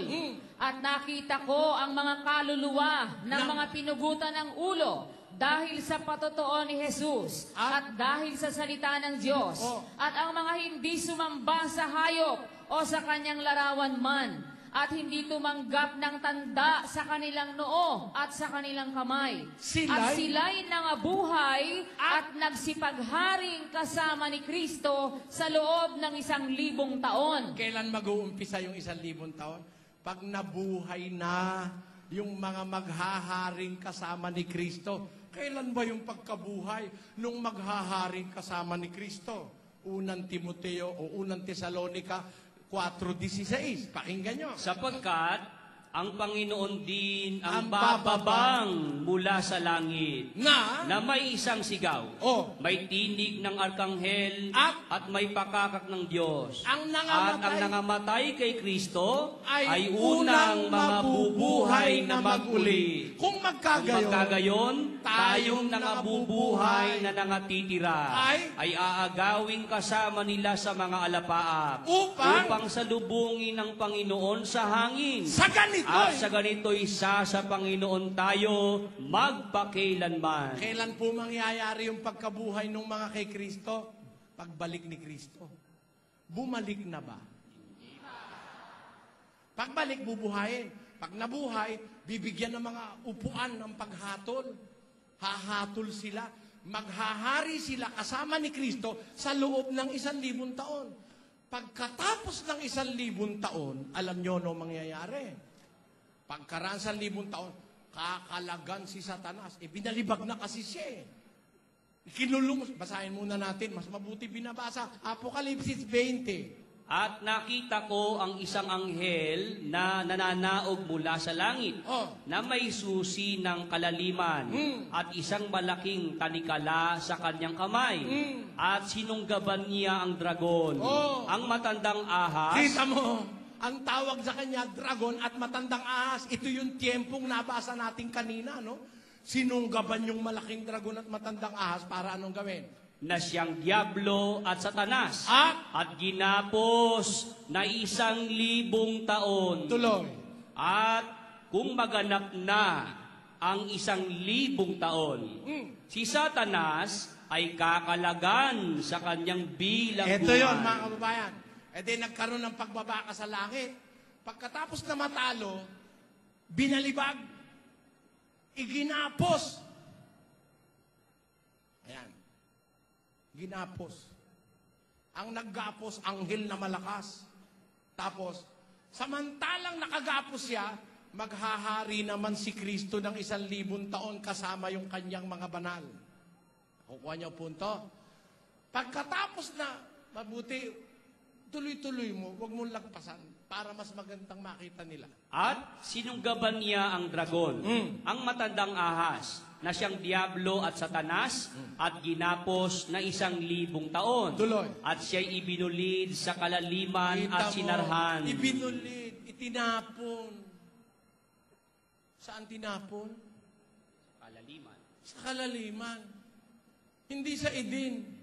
At nakita ko ang mga kaluluwa ng mga pinugutan ng ulo dahil sa patotoo ni Jesus at dahil sa salita ng Diyos at ang mga hindi sumamba sa hayop o sa kanyang larawan man at hindi tumanggap ng tanda sa kanilang noo at sa kanilang kamay. At sila'y nangabuhay at nagsipagharing kasama ni Kristo sa loob ng 1,000 taon. Kailan mag-uumpisa yung 1,000 taon? Pag nabuhay na yung mga maghaharing kasama ni Kristo. Kailan ba yung pagkabuhay nung maghaharing kasama ni Kristo? Unang Timoteo o Unang Tesalonica 4:16. Pakinggan nyo. Sapagkat ang Panginoon din Ang ang bababang mula sa langit Na may isang sigaw, Oh. may tinig ng arkanghel At may pakakak ng Diyos. Ang At ang nangamatay nangamatay kay Kristo ay unang mabubuhay na maguli. Kung Kung magkagayon, magkagayon, tayong tayong nangabubuhay na nangatitira ay aagawing kasama nila sa mga alapaap Upang salubungin ng Panginoon sa hangin. sa ganito, At sa ganito'y isa sa Panginoon tayo magpakailanman. kailan po mangyayari yung pagkabuhay ng mga kay Kristo? Pagbalik ni Kristo. Bumalik na ba? Pagbalik, bubuhayin. Pag nabuhay, bibigyan ng mga upuan ng paghatol. Hahatol sila. Maghahari sila kasama ni Kristo sa loob ng 1,000 taon. Pagkatapos ng 1,000 taon, alam nyo no mangyayari. Pagkaraan sa 1,000 taon, kakalagan si Satanas. Binalibag na kasi siya eh. Kinulong. Basahin muna natin. Mas mabuti binabasa. Apokalipsis 20. At nakita ko ang isang anghel na nananaog mula sa langit na may susi ng kalaliman at isang malaking tanikala sa kanyang kamay at sinunggaban niya ang dragon, ang matandang ahas. Kita mo, ang tawag sa kanya, dragon at matandang ahas. Ito yung tiyempong nabasa natin kanina, no? Sinunggaban yung malaking dragon at matandang ahas para anong gawin? Na siyang Diablo at Satanas at ginapos na 1,000 taon. Tuloy. At kung maganap na ang 1,000 taon, si Satanas ay kakalagan sa kanyang bilang Ito buhay. yun, mga kababayan. E di nagkaroon ng pagbabaka sa langit. Pagkatapos na matalo, binalibag, iginapos. Ayan. Ginapos. Ang naggapos, anghel na malakas. Tapos, samantalang nakagapos siya, maghahari naman si Kristo ng 1,000 taon kasama yung kanyang mga banal. Kukuha niyo punto. Pagkatapos na, mabuti, tuloy-tuloy mo, huwag mong lagpasan para mas magandang makita nila. At sinunggaban niya ang dragon, ang matandang ahas, na siyang Diablo at Satanas, at ginapos na 1,000 taon. Tuloy. At siya'y ibinulid sa kalaliman Kita at mo, sinarhan. ibinulid, itinapon. Saan tinapon? Kalaliman. Sa kalaliman. Hindi sa Eden.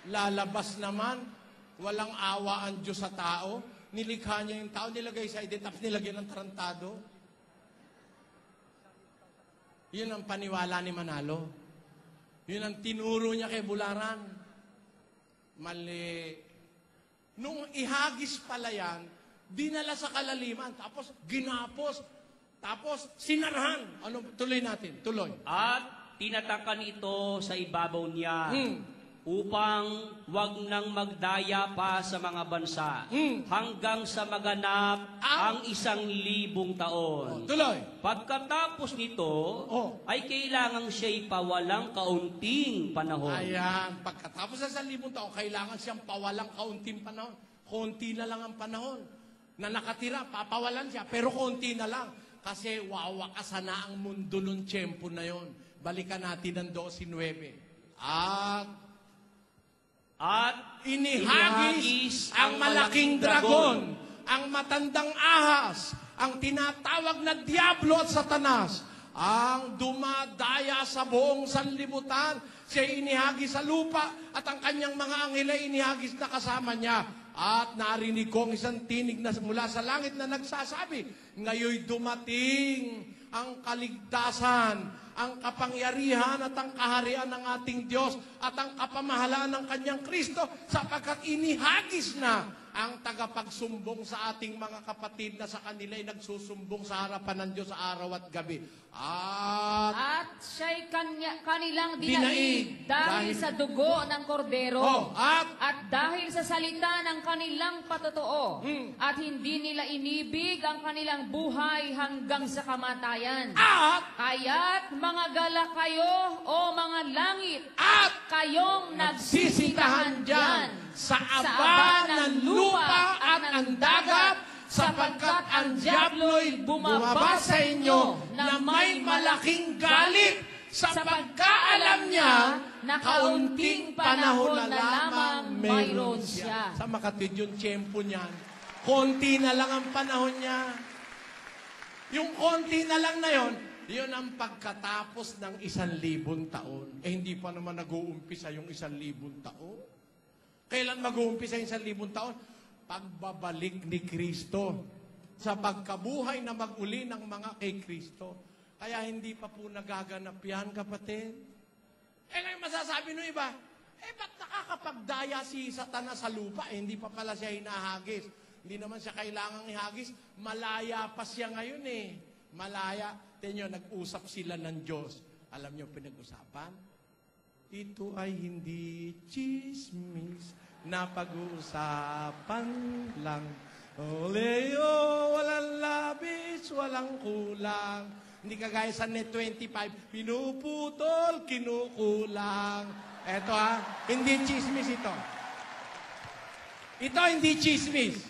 Lalabas naman, walang awa ang Diyos sa tao. Nilikha niya yung tao, nilagay sa Eden, tapos nilagyan ng tarantado. Yun ang paniwala ni Manalo. Yun ang tinuro niya kay Bularan. Mali. Nung ihagis pala yan, dinala sa kalaliman, tapos ginapos, tapos sinarhan. Ano, tuloy natin, tuloy. At tinatakan ito sa ibabaw niya upang wag nang magdaya pa sa mga bansa hanggang sa maganap ang 1,000 taon. Tuloy. Pagkatapos nito, ay kailangan siya'y pawalang kaunting panahon. Ayan, pagkatapos sa 1,000 taon, kailangan siyang pawalang kaunting panahon. Konti na lang ang panahon na nakatira, papawalan siya, pero konti na lang. Kasi wawakasan na ang mundo nung tiyempo na yon. Balikan natin ang 12:9. At inihagis ang malaking dragon, ang matandang ahas, ang tinatawag na Diablo at Satanas, ang dumadaya sa buong sanlibutan. Siya inihagis sa lupa at ang kanyang mga anghel ay inihagis na kasama niya. At narinig ko ang isang tinig na mula sa langit na nagsasabi, ngayoy dumating ang kaligtasan, ang kapangyarihan at ang kaharian ng ating Diyos at ang kapamahalaan ng kanyang Kristo sapagkat inihagis na ang tagapagsumbong sa ating mga kapatid na sa kanila ay nagsusumbong sa harapan ng Diyos sa araw at gabi. At siya'y kanilang Dinaig. dinaig dahil sa dugo ng kordero. At dahil sa salita ng kanilang patotoo. At hindi nila inibig ang kanilang buhay hanggang sa kamatayan. Kaya't mga gala kayo o mga langit. At Kayong nagsisitahan nagsisitahan dyan sa aba ng lupa at ang dagat, sapagkat ang diablo'y bumaba sa inyo na may malaking galit, sapagka alam niya na kaunting panahon na lamang mayroon siya. Sa makatid yung tiyempo niyan, konti na lang ang panahon niya. Yung konti na lang na yon, yun ang pagkatapos ng 1,000 taon. Hindi pa naman nag-uumpisa yung 1,000 taon. Kailan mag-uumpisa yung 1,000 taon? Pagbabalik ni Kristo sa pagkabuhay na mag-uli ng mga kay Kristo. Kaya hindi pa po nagaganap yan, kapatid. Ngayon masasabi nung iba, ba't nakakapagdaya si Satanas sa lupa? Hindi pa pala siya hinahagis. Hindi naman siya kailangang ihagis. Malaya pa siya ngayon Malaya. Tenyo, nag-usap sila ng Diyos. Alam niyo pinag-usapan? Ito ay hindi chismis na pag-uusapan lang. Oleo, walang labis, walang kulang. Hindi kagaya sa Net 25, pinuputol, kinukulang. Eto hindi chismis ito. Ito hindi chismis.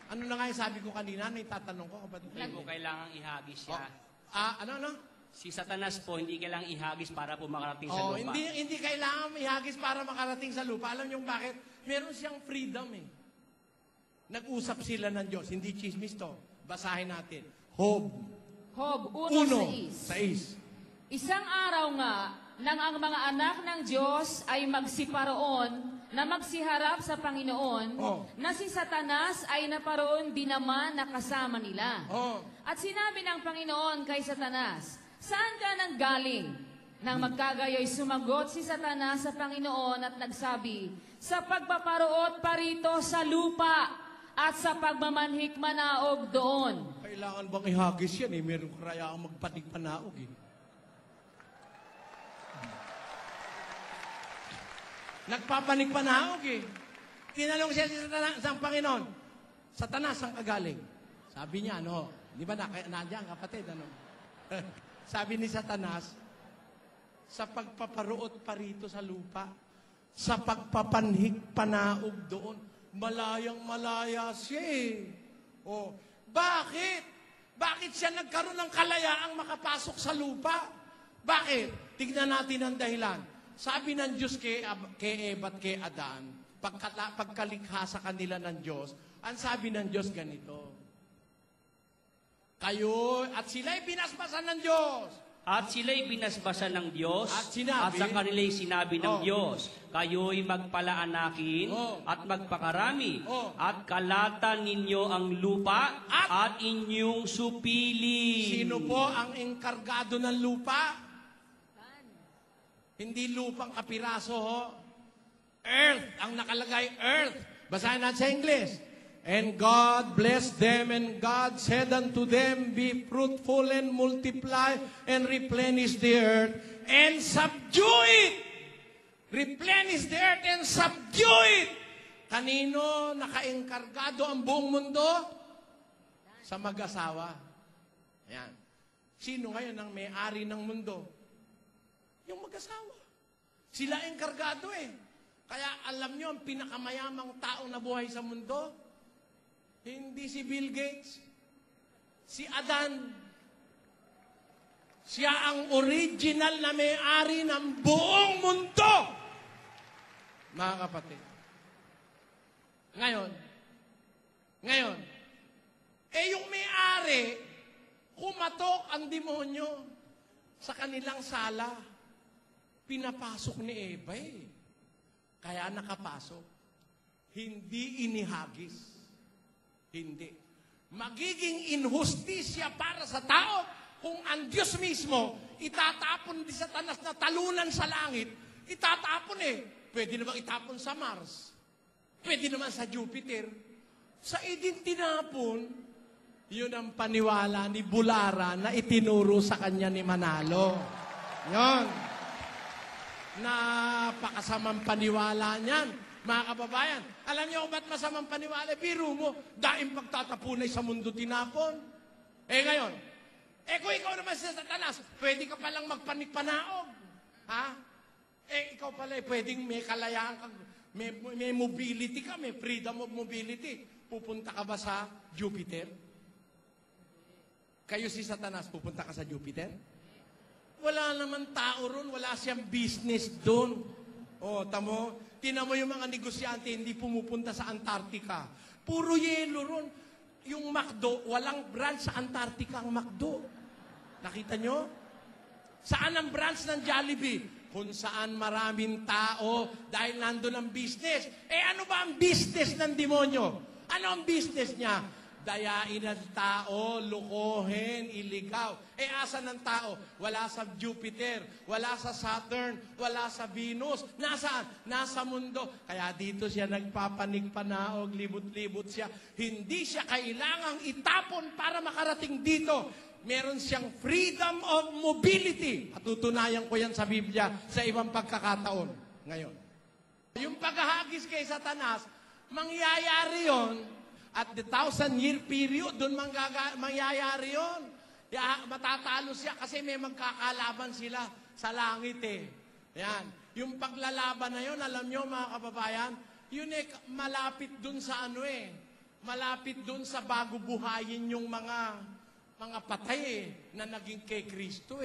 Ano na nga yung sabi ko kanina, naitatanong ko, kapatid. Hindi po kailangang ihagis siya. Ano? Si Satanas po, hindi kailangang ihagis para po makarating sa lupa. Hindi kailangan ihagis para makarating sa lupa. Alam niyo bakit? Meron siyang freedom Nag-usap sila ng Diyos. Hindi chismis to. Basahin natin. Job 1:6. Isang araw nga, nang ang mga anak ng Diyos ay magsiparoon na magsiharap sa Panginoon, na si Satanas ay naparoon din naman na kasama nila. At sinabi ng Panginoon kay Satanas, saan ka nanggaling? Nang magkagayoy sumagot si Satanas sa Panginoon at nagsabi, sa pagpaparoot parito sa lupa at sa pagmamanhik manaog doon. Kailangan bang ihagis yan Meron kaya ang magpatig panaog Nagpapanig panaog Tinanong siya sa Panginoon, Satanas, saan ka galing? Sabi niya, di ba nandiyan kapatid, Sabi ni Satanas, sa pagpaparoot parito sa lupa, sa pagpapanhik panaog doon, malayang-malaya siya Bakit? Bakit siya nagkaroon ng kalayaang makapasok sa lupa? Bakit? Tignan natin ang dahilan. Sabi ng Diyos kay Eva at kay Adan, pagkalikha sa kanila ng Diyos, ang sabi ng Diyos ganito, kayo, at sila'y binasbasan ng Diyos. At sila'y binasbasan ng Diyos, at sa kanila'y sinabi ng Diyos, kayo'y magpalaanakin at magpakarami, at kalatan ninyo ang lupa at inyong supili. Sino po ang engkargado ng lupa? Hindi lupang kapiraso, Earth, ang nakalagay, earth. Basahin natin sa English. And God blessed them, and God said unto them, be fruitful and multiply, and replenish the earth, and subdue it. Replenish the earth and subdue it. Kanino nakaengkargado ang buong mundo? Sa mag-asawa. Ayan. Sino ngayon ang may-ari ng mundo? Yung mag-asawa. Sila engkargado Kaya alam nyo, ang pinakamayamang taong nabuhay sa mundo, hindi si Bill Gates, si Adan. Siya ang original na may-ari ng buong mundo. Mga kapatid. Ngayon, yung may-ari, kumatok ang demonyo sa kanilang sala. Pinapasok ni Eva Kaya nakapasok. Hindi inihagis. Hindi. Magiging inhustisya para sa tao kung ang Diyos mismo itatapon di Satanas na talunan sa langit. Itatapon Pwede naman itapon sa Mars. Pwede naman sa Jupiter. Sa idin tinapon, yun ang paniwala ni Bulara na itinuro sa kanya ni Manalo. Yun. Napakasamang paniwala niyan, mga kababayan. Alam niyo kung ba't masamang paniwala? Biro mo, daing pagtatapunay sa mundo tinapon. Ngayon, kung ikaw naman si Satanas, pwede ka palang magpanikpanaog. Ha? Ikaw pala, pwedeng may kalayaan ka, may mobility ka, may freedom of mobility. Pupunta ka ba sa Jupiter? Kayo si Satanas, pupunta ka sa Jupiter? Wala naman tao ron, wala siyang business doon. Tamo, tinamo yung mga negosyante, hindi pumupunta sa Antarctica. Puro yelo ron. Yung McDo, walang branch sa Antarctica ang McDo. Nakita nyo? Saan ang branch ng Jollibee? Kung saan maraming tao dahil nandun ang business. Ano ba ang business ng demonyo? Ano ang business niya? Dayain ang tao, lukohin, iligaw. Asan ang tao? Wala sa Jupiter, wala sa Saturn, wala sa Venus. Nasaan? Nasa mundo. Kaya dito siya nagpapanikpanaog, libot-libot siya. Hindi siya kailangang itapon para makarating dito. Meron siyang freedom of mobility. At tutunayan ko yan sa Biblia sa ibang pagkakataon ngayon. Yung paghahagis kay Satanas, mangyayari yon at the 1,000-year period, doon mangyayari yon. Matatalo siya kasi may magkakalaban sila sa langit Yan. Yung paglalaban na yon, alam nyo mga kababayan, yun malapit doon sa malapit doon sa bago buhayin yung mga patay na naging kay Kristo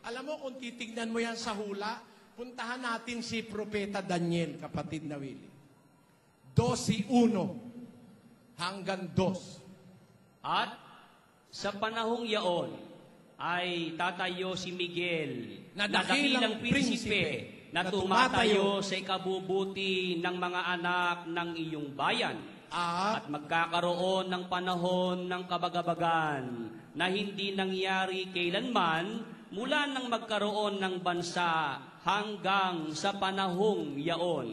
Alam mo, kung titignan mo yan sa hula, puntahan natin si Propeta Daniel, kapatid na Willie. 12:1 hanggang 2. At sa panahong yaon ay tatayo si Miguel Na na dakilang prinsipe na tumatayo sa ikabubuti ng mga anak ng iyong bayan. At magkakaroon ng panahon ng kabagabagan na hindi nangyari kailanman mula nang magkaroon ng bansa hanggang sa panahong yaon.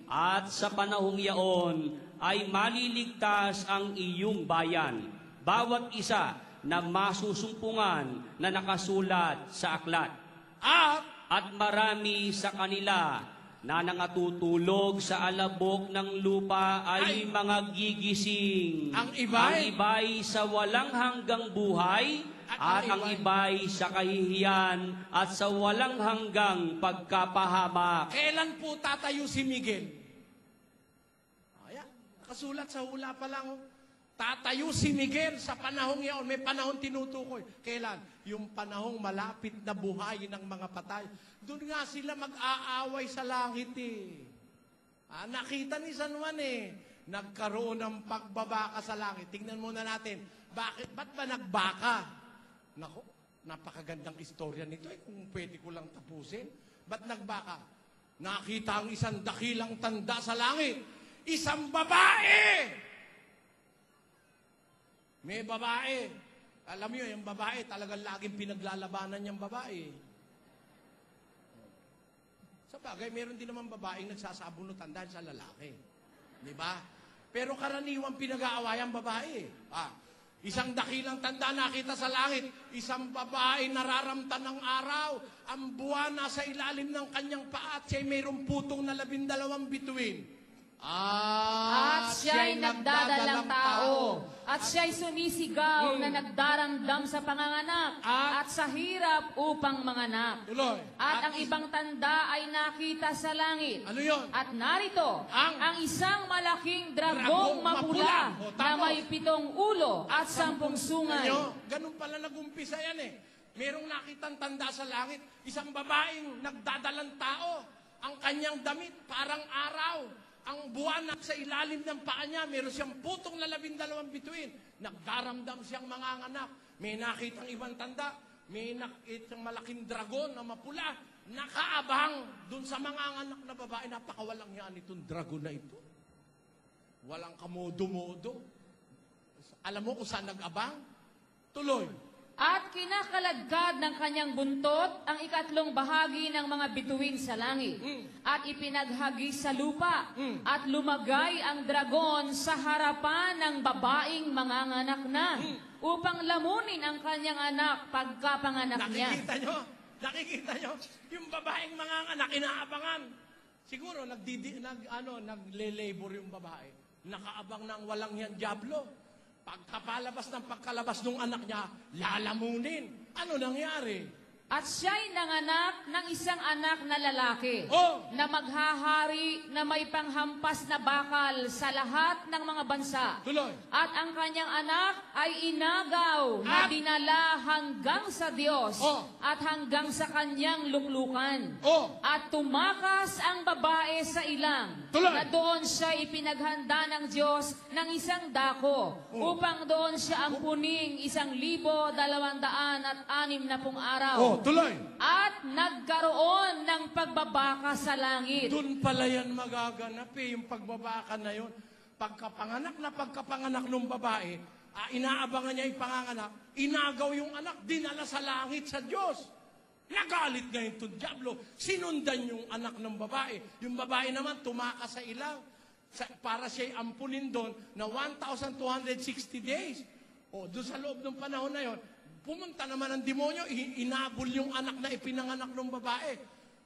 At sa panahong yaon ay maliligtas ang iyong bayan, bawat isa na masusumpungan na nakasulat sa aklat. At marami sa kanila na nangatutulog sa alabok ng lupa ay mga gigising. Ang iba'y sa walang hanggang buhay, at ang iba'y sa kahihiyan at sa walang hanggang pagkapahamak. Kailan po tatayo si Miguel? Ayan, nakasulat sa hula pa lang. Tatayo si Miguel sa panahong yaon. May panahon tinutukoy. Kailan? Yung panahong malapit na buhayin ng mga patay. Doon nga sila mag-aaway sa langit nakita ni San Juan nagkaroon ng pagbabaka sa langit. Tingnan muna natin. Ba't ba nagbaka? Nako, napakagandang istorya nito kung pwede ko lang tapusin. Ba't nagbaka? Nakita ang isang dakilang tanda sa langit. Isang babae! May babae. Alam niyo, yung babae, talagang laging pinaglalabanan niyang babae. Sa bagay, meron din naman babaeng nagsasabunutan dahil sa lalaki. Di ba? Pero karaniwang pinag-aawayan babae. Isang dakilang tanda nakita sa langit, isang babae nararamtan ng araw, ang buwan nasa ilalim ng kanyang paa at siya'y mayroong putong na 12 bituin. At siya'y nagdadalang tao. At siya'y sumisigaw na nagdaramdam sa panganganak. At sa hirap upang manganak. Tuloy. At ang ibang tanda ay nakita sa langit. Ano yun? At narito, ang isang malaking dragong mapula na may 7 ulo at 10 sungay. Ganun pala nag-umpisa yan Merong nakitang tanda sa langit, isang babaeng nagdadalang tao. Ang kanyang damit parang araw. Ang buwan sa ilalim ng paa niya, meron siyang putong na 12 bituin. Nagdaramdam siyang manganganak. May nakitang ibang tanda. May nakitang malaking dragon na mapula. Nakaabang dun sa manganganak na babae. Napakawalang yan itong dragon na ito. Walang kamodo-modo. Alam mo kung saan nag-abang? Tuloy. At kinakaladkad ng kanyang buntot ang ikatlong bahagi ng mga bituin sa langit. At ipinaghagis sa lupa. At lumagay ang dragon sa harapan ng babaeng manganganak na. Upang lamunin ang kanyang anak pagkapanganak niya. Nakikita nyo? Yung babaeng manganganak, inaabangan. Siguro, nagle-labor yung babae. Nakaabang ng walang yan diablo. Pagkalabas ng anak niya, lalamunin. Ano nangyari? At siya'y nanganak ng isang anak na lalaki na maghahari na may panghampas na bakal sa lahat ng mga bansa. Tuloy. At ang kanyang anak ay inagaw na dinala hanggang sa Diyos at hanggang sa kanyang luklukan. At tumakas ang babae sa ilang na doon siya ipinaghanda ng Diyos ng isang dako upang doon siya ampuning 1,260 araw. Tuloy. At nagkaroon ng pagbabaka sa langit. Doon pala yan magaganap yung pagbabaka na yun. Pagkapanganak ng babae, inaabangan niya yung panganganak, inagaw yung anak, dinala sa langit sa Diyos. Nagalit ngayon itong diablo. Sinundan yung anak ng babae. Yung babae naman tumakas sa ilang para siya'y ampunin doon na 1,260 days. Doon sa loob ng panahon na yun, pumunta naman ang demonyo, inabol yung anak na ipinanganak ng babae.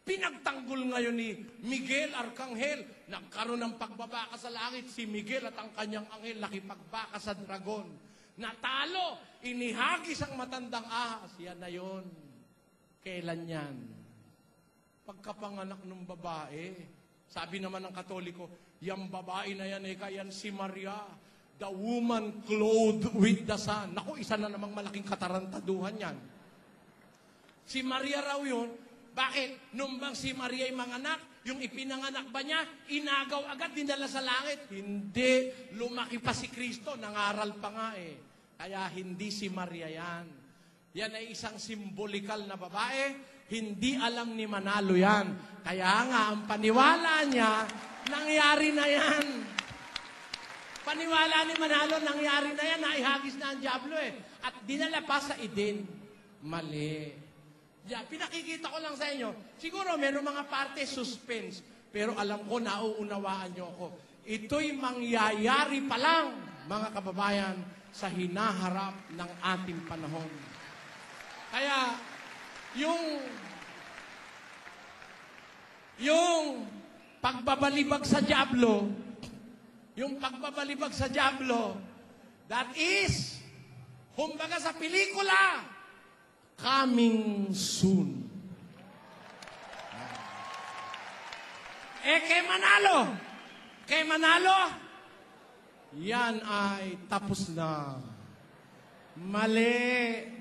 Pinagtanggol ngayon ni Miguel Arcangel. Nagkaroon ng pagbabaka sa langit. Si Miguel at ang kanyang anghel nakipagbaka sa dragon. Natalo, inihagis ang matandang ahas. Yan na yun. Kailan yan? Pagkapanganak ng babae. Sabi naman ng Katoliko, yung babae na yan, yan si Maria. The woman clothed with the sun. Naku, isa na namang malaking katarantaduhan yan. Si Maria raw yun. Bakit? Nung bang si Maria ay manganak, yung ipinanganak ba niya, inagaw agad, dinala sa langit? Hindi. Lumaki pa si Kristo, nangaral pa nga eh. Kaya hindi si Maria yan. Yan ay isang simbolikal na babae. Hindi alam ni Manalo yan. Kaya nga, ang paniwala niya, nangyari na yan. Paniwala ni Manalo, nangyari na yan, naihagis na ang diablo eh. At dinala pa sa Eden. Mali. Diyan, pinakikita ko lang sa inyo, siguro meron mga parte suspense, pero alam ko, nauunawaan nyo ako. Ito'y mangyayari pa lang, mga kababayan, sa hinaharap ng ating panahon. Kaya, yung pagbabalibag sa diablo, that is, kumbaga sa pelikula, coming soon. Kay Manalo, yan ay tapos na. Mali.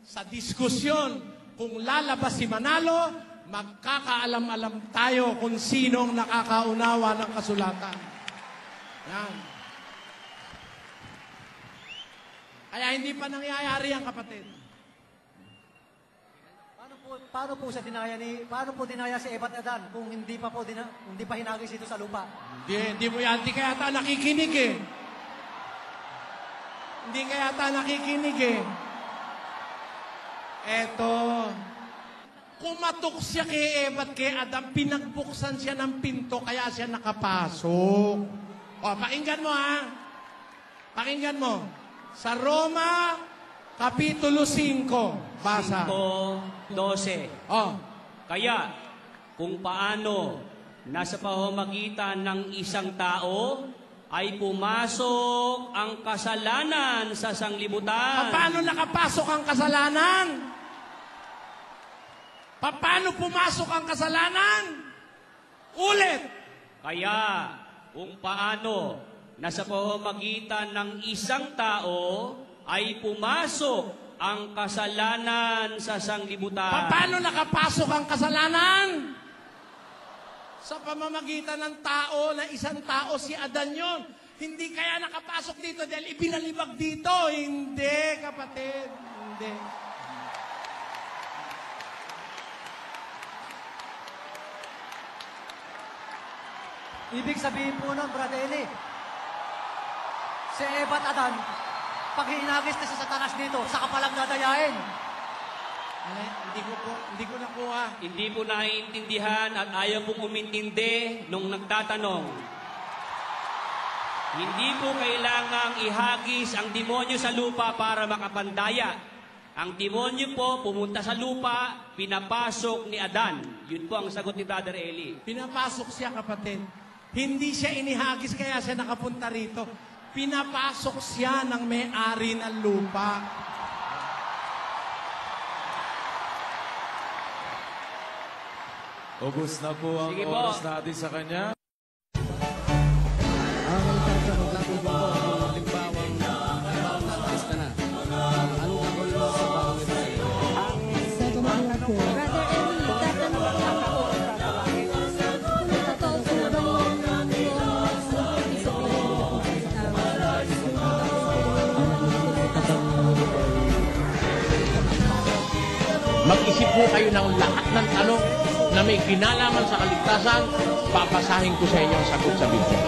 Sa diskusyon, kung lalabas si Manalo, magkakaalam-alam tayo kung sinong nakakaunawa ng kasulatan. Yan. Kaya hindi pa nangyayari ang kapatid. Paano po dinaya si Eva at Adan kung hindi pa hinagis ito sa lupa? Hindi mo yan. Hindi kaya ata nakikinig eh. Eto. Kumatok siya kay Eva at kay Adam, pinagbuksan siya ng pinto, kaya siya nakapasok. Pakinggan mo ha. Pakinggan mo. Sa Roma, Kapitulo 5. Basa. 5:12. Kaya, kung paano nasa pamamagitan ng isang tao ay pumasok ang kasalanan sa sanglibutan. Paano nakapasok ang kasalanan? Paano pumasok ang kasalanan? Ulit! Kaya, kung paano nasa pamamagitan ng isang tao ay pumasok ang kasalanan sa sanglibutan. Paano nakapasok ang kasalanan? Sa pamamagitan ng tao, na isang tao, si Adan yon. Hindi kaya nakapasok dito dahil ibinalibag dito. Hindi, kapatid. Hindi. Ibig sabihin po nun, Brother Eli, si Eva at Adan, Pag hinagis na sa Satanas dito, saka palang dadayain. Hindi ko nakuha. Hindi po naiintindihan at ayaw pong umintindi nung nagtatanong. Hindi po kailangang ihagis ang demonyo sa lupa para makapandaya. Ang demonyo po pumunta sa lupa, pinapasok ni Adan. Yun po ang sagot ni Brother Eli. Pinapasok siya, kapatid. Hindi siya inihagis kaya siya nakapunta rito. Pinapasok siya ng may-ari ng lupa. Ubus na po ang Sige po. oras natin sa kanya. Brother Eli, tatanong ko lang po. Totoo po ba yung ibig sabihin Mag-isip po kayo ng lahat ng tanong na may kinalaman sa kaligtasan, papasahin ko sa inyo ang sagot sa Biblia.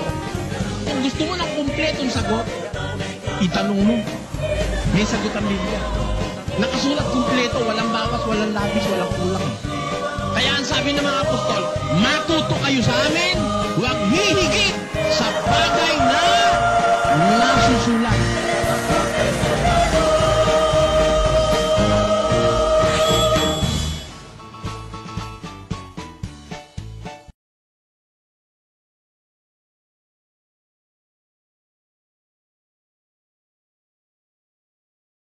Kung gusto mo ng kumpletong sagot, itanong mo. May sagot ang Biblia. Nakasulat kumpleto, walang bawas, walang labis, walang kulang. Kaya ang sabi ng mga apostol, matuto kayo sa amin, huwag hihigit sa bagay na